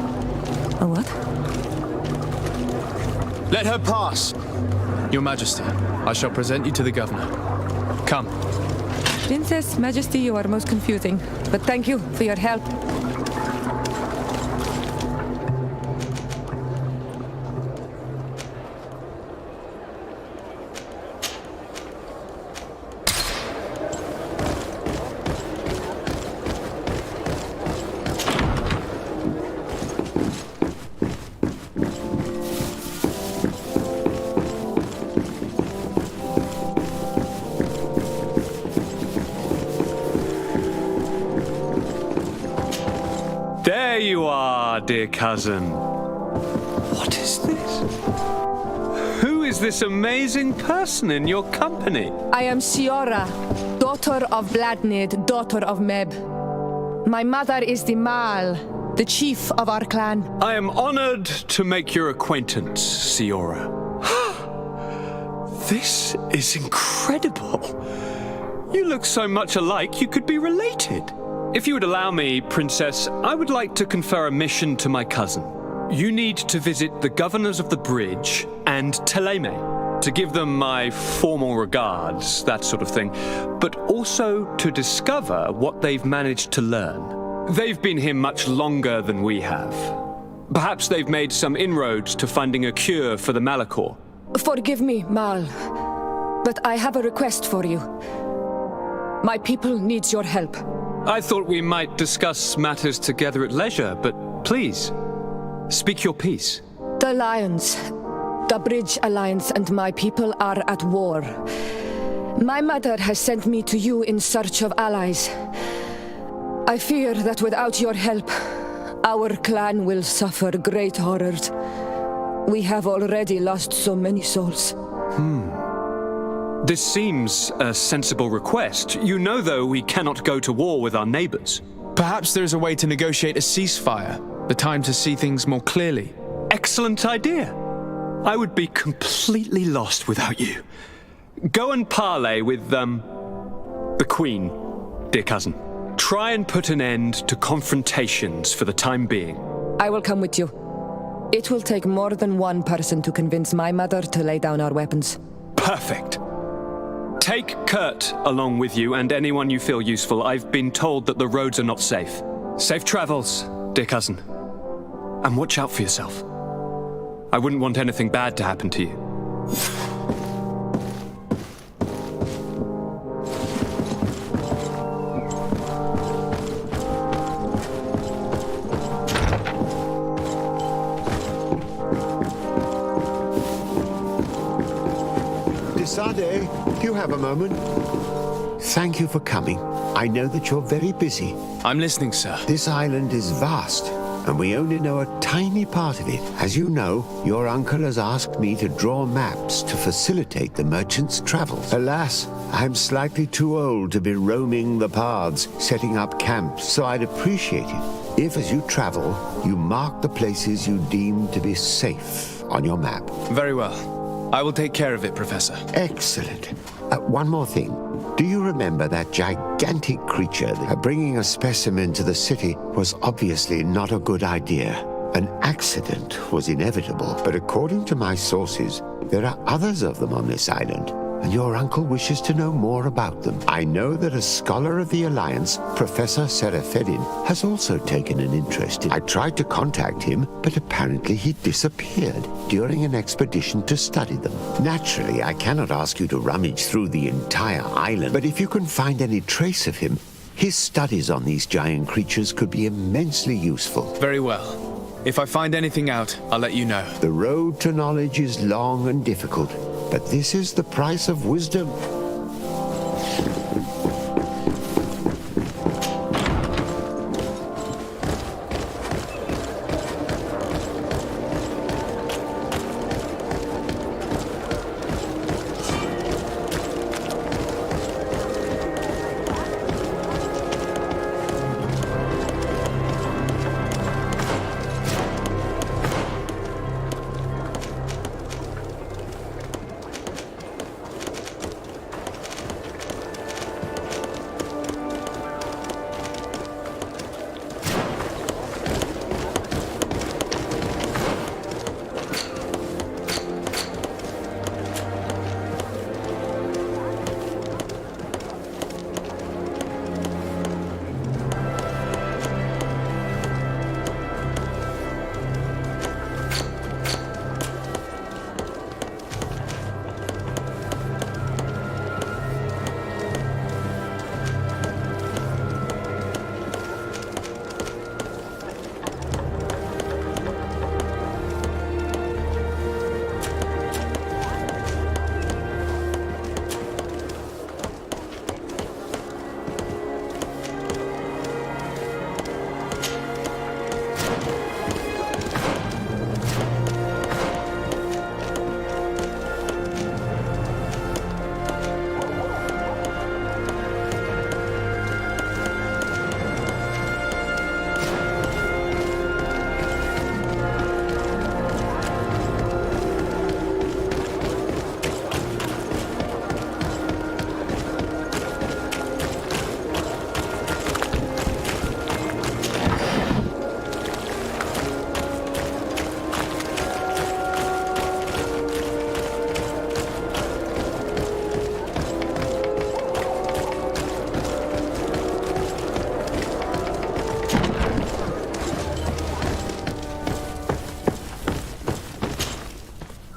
A what? Let her pass! Your Majesty, I shall present you to the governor. Come. Princess, Majesty, you are most confusing. But thank you for your help. There you are, dear cousin. What is this? Who is this amazing person in your company? I am Siora, daughter of Bladnid, daughter of Meb. My mother is the Mal, the chief of our clan. I am honored to make your acquaintance, Siora. This is incredible. You look so much alike you could be related. If you would allow me, Princess, I would like to confer a mission to my cousin. You need to visit the governors of the bridge and Teleme to give them my formal regards, that sort of thing, but also to discover what they've managed to learn. They've been here much longer than we have. Perhaps they've made some inroads to finding a cure for the Malachor. Forgive me, Mal, but I have a request for you. My people needs your help. I thought we might discuss matters together at leisure, but please, speak your piece. The Lions, the Bridge Alliance and my people are at war. My mother has sent me to you in search of allies. I fear that without your help, our clan will suffer great horrors. We have already lost so many souls. This seems a sensible request. You know, though, we cannot go to war with our neighbors. Perhaps there is a way to negotiate a ceasefire, the time to see things more clearly. Excellent idea. I would be completely lost without you. Go and parley with, the Queen, dear cousin. Try and put an end to confrontations for the time being. I will come with you. It will take more than one person to convince my mother to lay down our weapons. Perfect. Take Kurt along with you and anyone you feel useful. I've been told that the roads are not safe. Safe travels, dear cousin. And watch out for yourself. I wouldn't want anything bad to happen to you. Sade, do you have a moment? Thank you for coming. I know that you're very busy. I'm listening, sir. This island is vast, and we only know a tiny part of it. As you know, your uncle has asked me to draw maps to facilitate the merchants' travels. Alas, I'm slightly too old to be roaming the paths, setting up camps, so I'd appreciate it If, as you travel, you mark the places you deem to be safe on your map. Very well. I will take care of it, Professor. Excellent. One more thing. Do you remember that gigantic creature? Bringing a specimen to the city was obviously not a good idea. An accident was inevitable, but according to my sources, there are others of them on this island, and your uncle wishes to know more about them. I know that a scholar of the Alliance, Professor Serafedin, has also taken an interest in. I tried to contact him, but apparently he disappeared during an expedition to study them. Naturally, I cannot ask you to rummage through the entire island, but if you can find any trace of him, his studies on these giant creatures could be immensely useful. Very well. If I find anything out, I'll let you know. The road to knowledge is long and difficult, but this is the price of wisdom.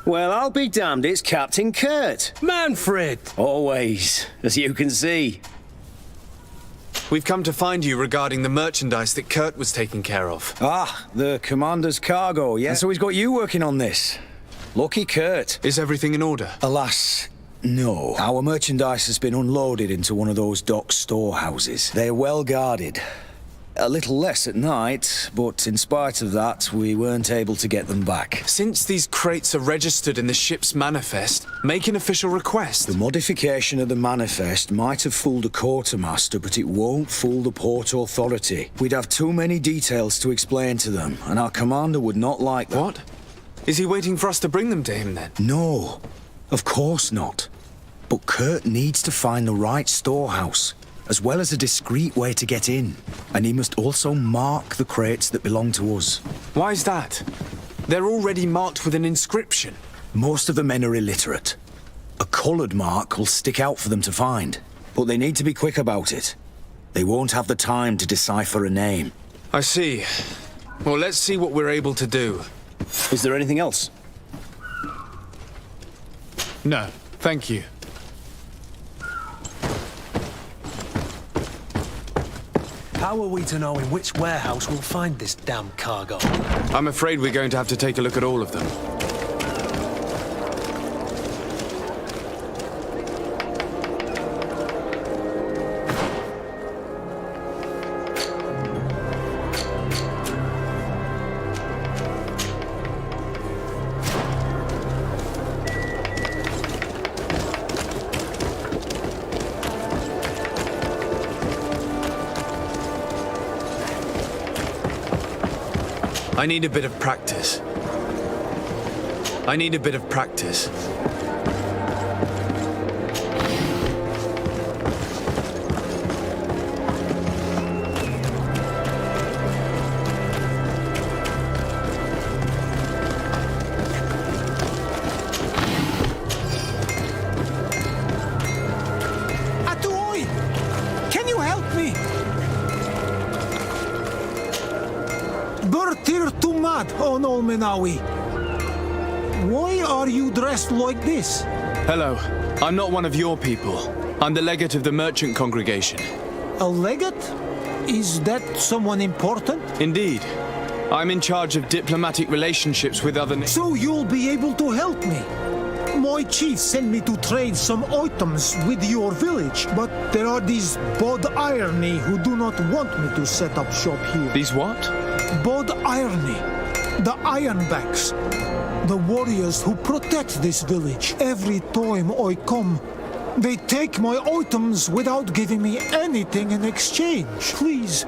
Well, I'll be damned, it's Captain Kurt. Manfred! Always, as you can see. We've come to find you regarding the merchandise that Kurt was taking care of. Ah, the commander's cargo, yeah? And so he's got you working on this. Lucky Kurt. Is everything in order? Alas, no. Our merchandise has been unloaded into one of those dock storehouses. They're well guarded. A little less at night, but in spite of that, we weren't able to get them back. Since these crates are registered in the ship's manifest, make an official request. The modification of the manifest might have fooled a quartermaster, but it won't fool the Port Authority. We'd have too many details to explain to them, and our commander would not like that. What? Is he waiting for us to bring them to him then? No, of course not. But Kurt needs to find the right storehouse, as well as a discreet way to get in. And he must also mark the crates that belong to us. Why is that? They're already marked with an inscription. Most of the men are illiterate. A coloured mark will stick out for them to find, but they need to be quick about it. They won't have the time to decipher a name. I see. Well, let's see what we're able to do. Is there anything else? No, thank you. How are we to know in which warehouse we'll find this damn cargo? I'm afraid we're going to have to take a look at all of them. I need a bit of practice. I need a bit of practice. Atuoi! Can you help me? Bertir Tumad on Olmenawi. Why are you dressed like this? Hello. I'm not one of your people. I'm the legate of the merchant congregation. A legate? Is that someone important? Indeed. I'm in charge of diplomatic relationships with other nations. So you'll be able to help me. My chief sent me to trade some items with your village, but there are these Bod Irony who do not want me to set up shop here. These what? Bod Irony. The Ironbacks. The warriors who protect this village. Every time I come, they take my items without giving me anything in exchange. Please,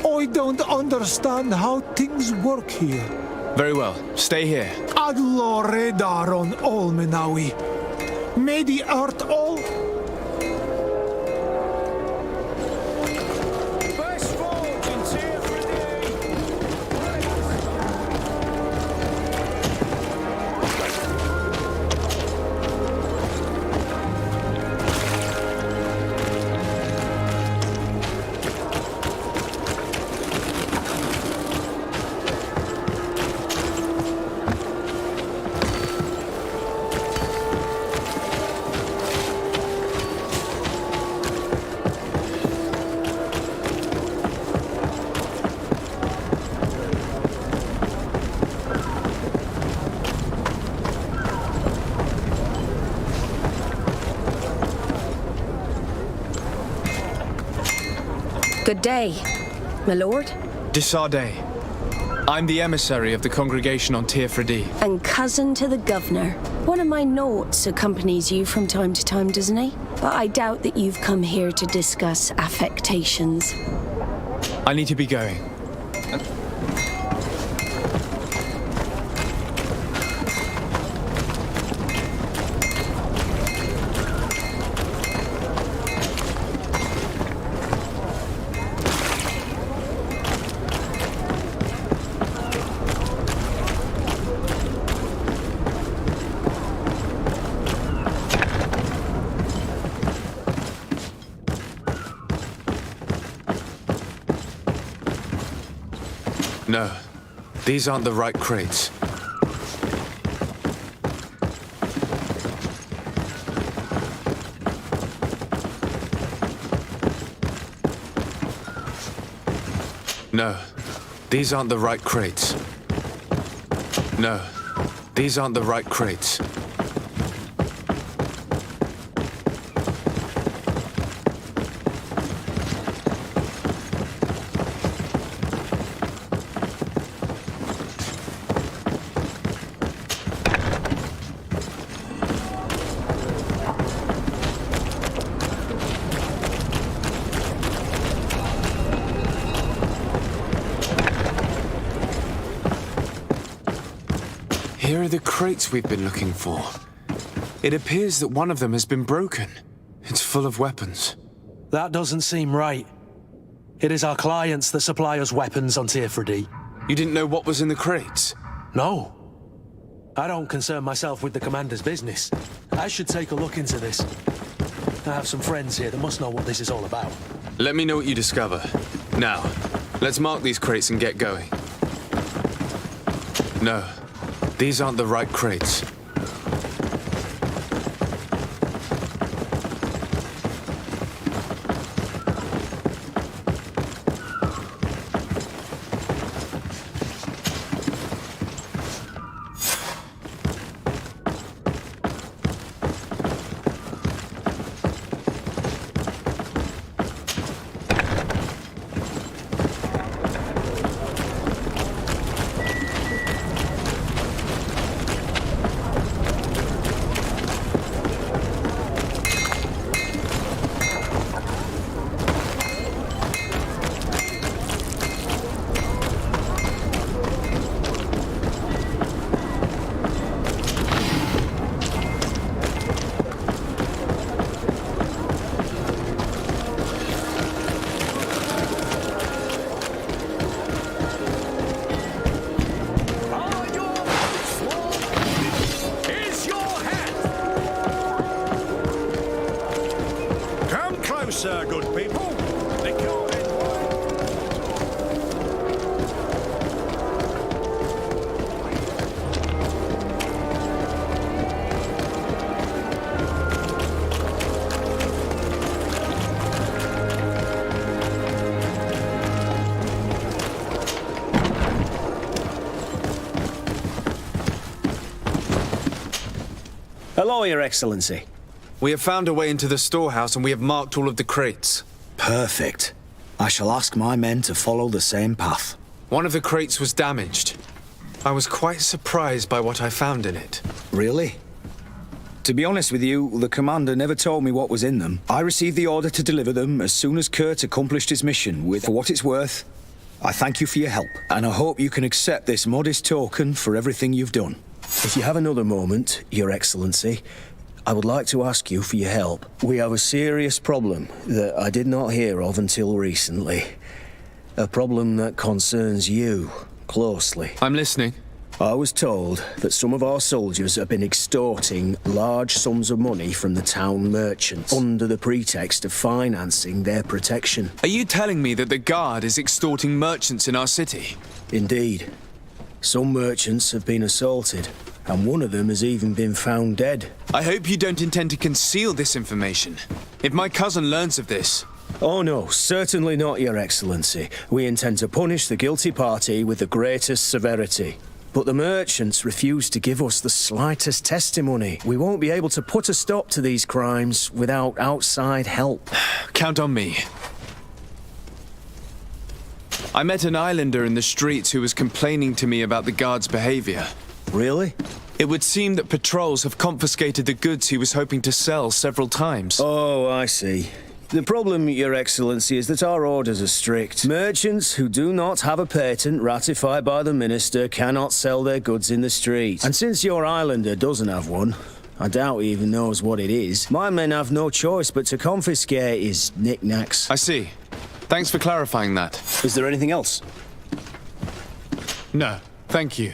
I don't understand how things work here. Very well. Stay here. Adlo Redar on Olmenawi. May the earth all... Good day, my lord. Disarday. I'm the emissary of the congregation on Tirfredi. And cousin to the governor. One of my notes accompanies you from time to time, doesn't he? But I doubt that you've come here to discuss affectations. I need to be going. No, these aren't the right crates. No, these aren't the right crates. No, these aren't the right crates. Here are the crates we've been looking for. It appears that one of them has been broken. It's full of weapons. That doesn't seem right. It is our clients that supply us weapons on Tirfredi. You didn't know what was in the crates? No. I don't concern myself with the commander's business. I should take a look into this. I have some friends here that must know what this is all about. Let me know what you discover. Now, let's mark these crates and get going. No, these aren't the right crates. Hello, Your Excellency. We have found a way into the storehouse and we have marked all of the crates. Perfect. I shall ask my men to follow the same path. One of the crates was damaged. I was quite surprised by what I found in it. Really? To be honest with you, the commander never told me what was in them. I received the order to deliver them as soon as Kurt accomplished his mission with, for what it's worth, I thank you for your help, and I hope you can accept this modest token for everything you've done. If you have another moment, Your Excellency, I would like to ask you for your help. We have a serious problem that I did not hear of until recently. A problem that concerns you closely. I'm listening. I was told that some of our soldiers have been extorting large sums of money from the town merchants under the pretext of financing their protection. Are you telling me that the Guard is extorting merchants in our city? Indeed. Some merchants have been assaulted, and one of them has even been found dead. I hope you don't intend to conceal this information. If my cousin learns of this... Oh no, certainly not, Your Excellency. We intend to punish the guilty party with the greatest severity. But the merchants refuse to give us the slightest testimony. We won't be able to put a stop to these crimes without outside help. Count on me. I met an islander in the streets who was complaining to me about the guard's behavior. Really? It would seem that patrols have confiscated the goods he was hoping to sell several times. Oh, I see. The problem, Your Excellency, is that our orders are strict. Merchants who do not have a patent ratified by the minister cannot sell their goods in the street. And since your islander doesn't have one, I doubt he even knows what it is, my men have no choice but to confiscate his knickknacks. I see. Thanks for clarifying that. Is there anything else? No, thank you.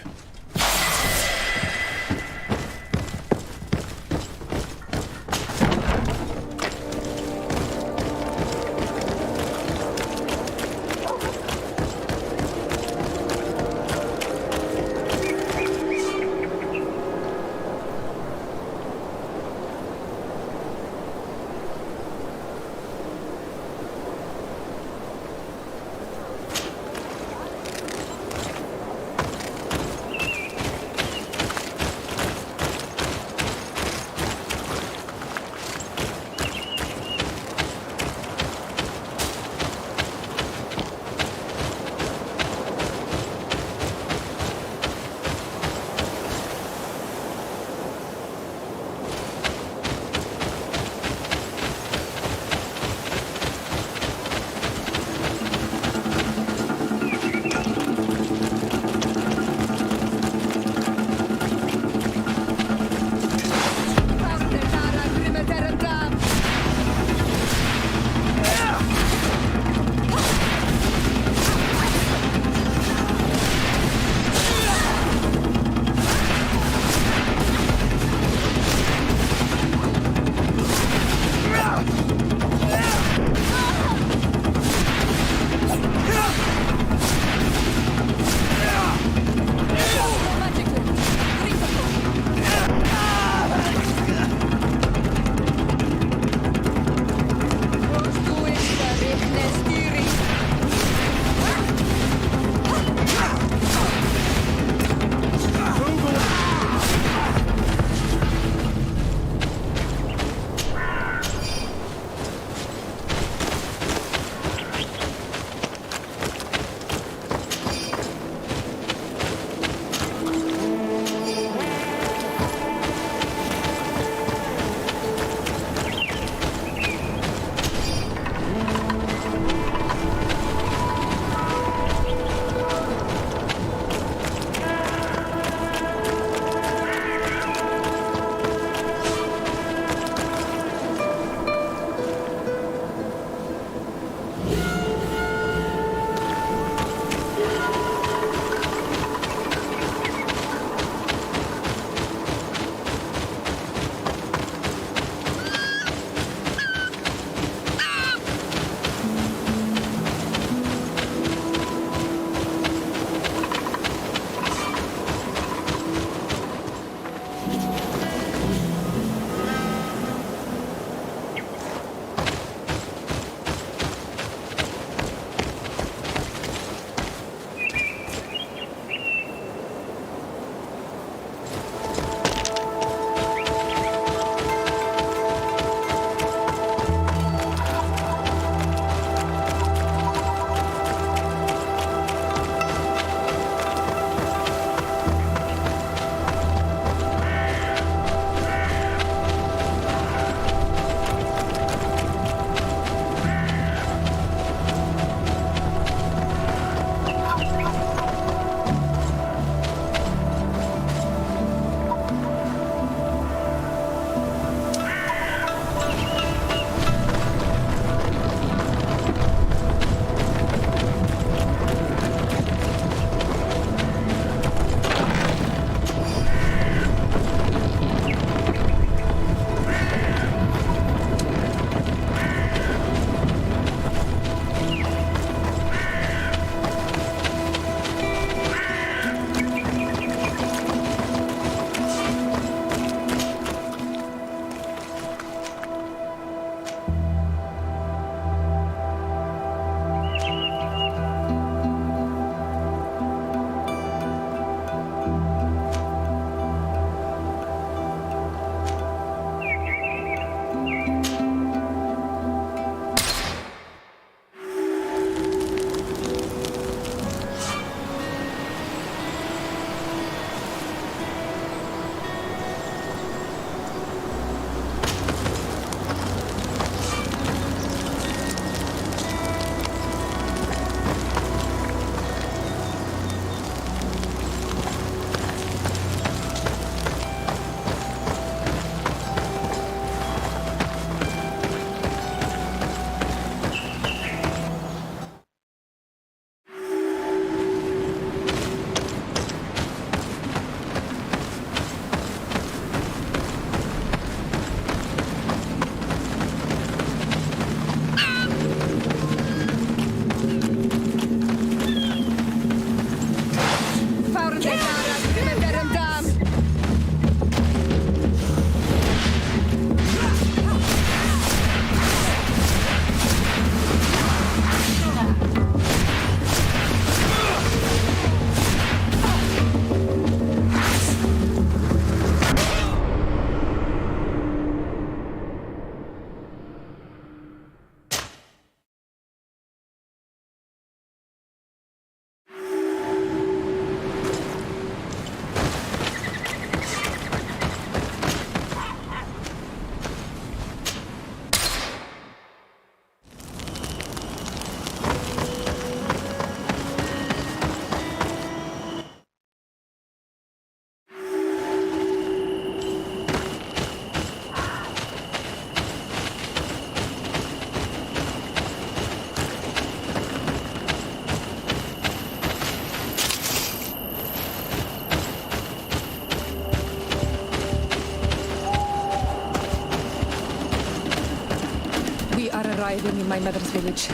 thriving in my mother's village.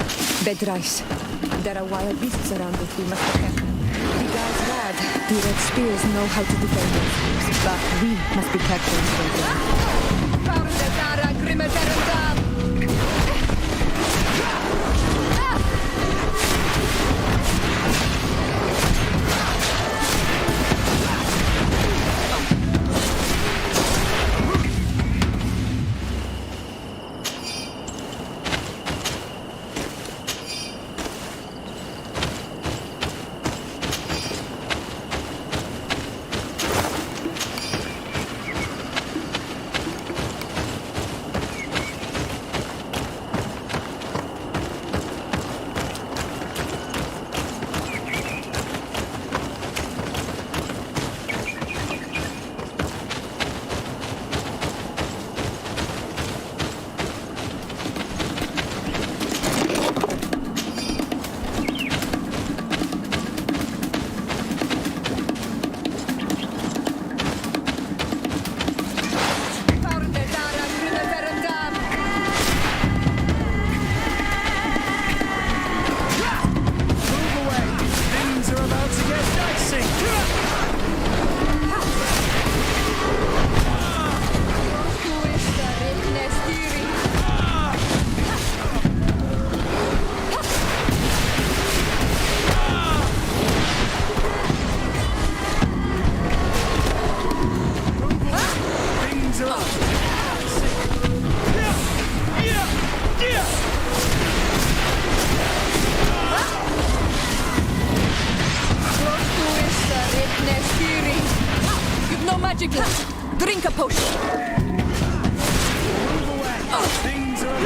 Bed rice. There are wild beasts around it we must protect. The guys rad. The red spears know how to defend themselves, but we must be careful and You've no magic left. Drink a potion. Things are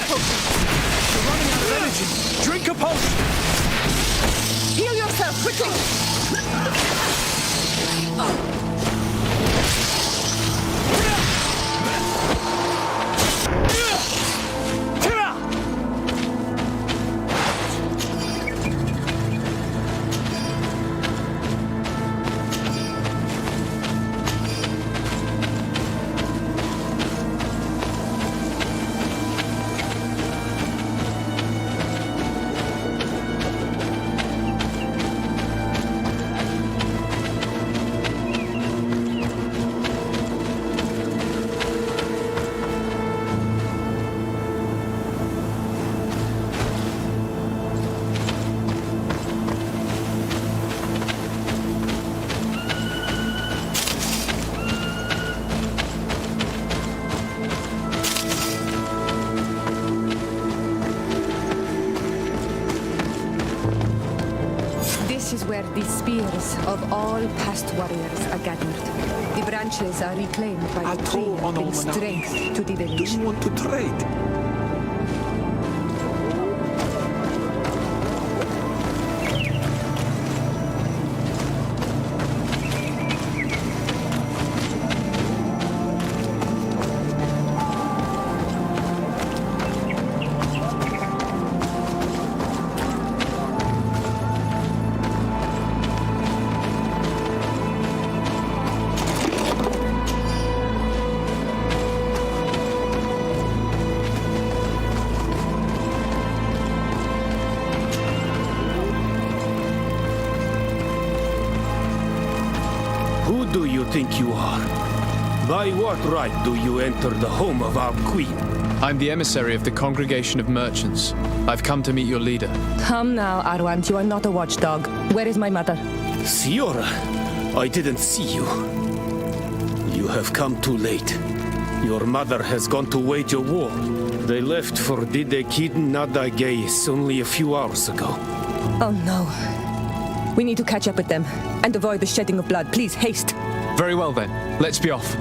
potion. You're running out of energy. Drink a potion. Heal yourself, quickly! This is where the spears of all past warriors are gathered. The branches are reclaimed by the tree and bring strength to the village. Do you want to trade? Who do you think you are? By what right do you enter the home of our queen? I'm the emissary of the Congregation of Merchants. I've come to meet your leader. Come now, Arwant. You are not a watchdog. Where is my mother? Siora, I didn't see you. You have come too late. Your mother has gone to wage a war. They left for Didekid Nadagais only a few hours ago. Oh no. We need to catch up with them and avoid the shedding of blood. Please, haste. Very well then. Let's be off.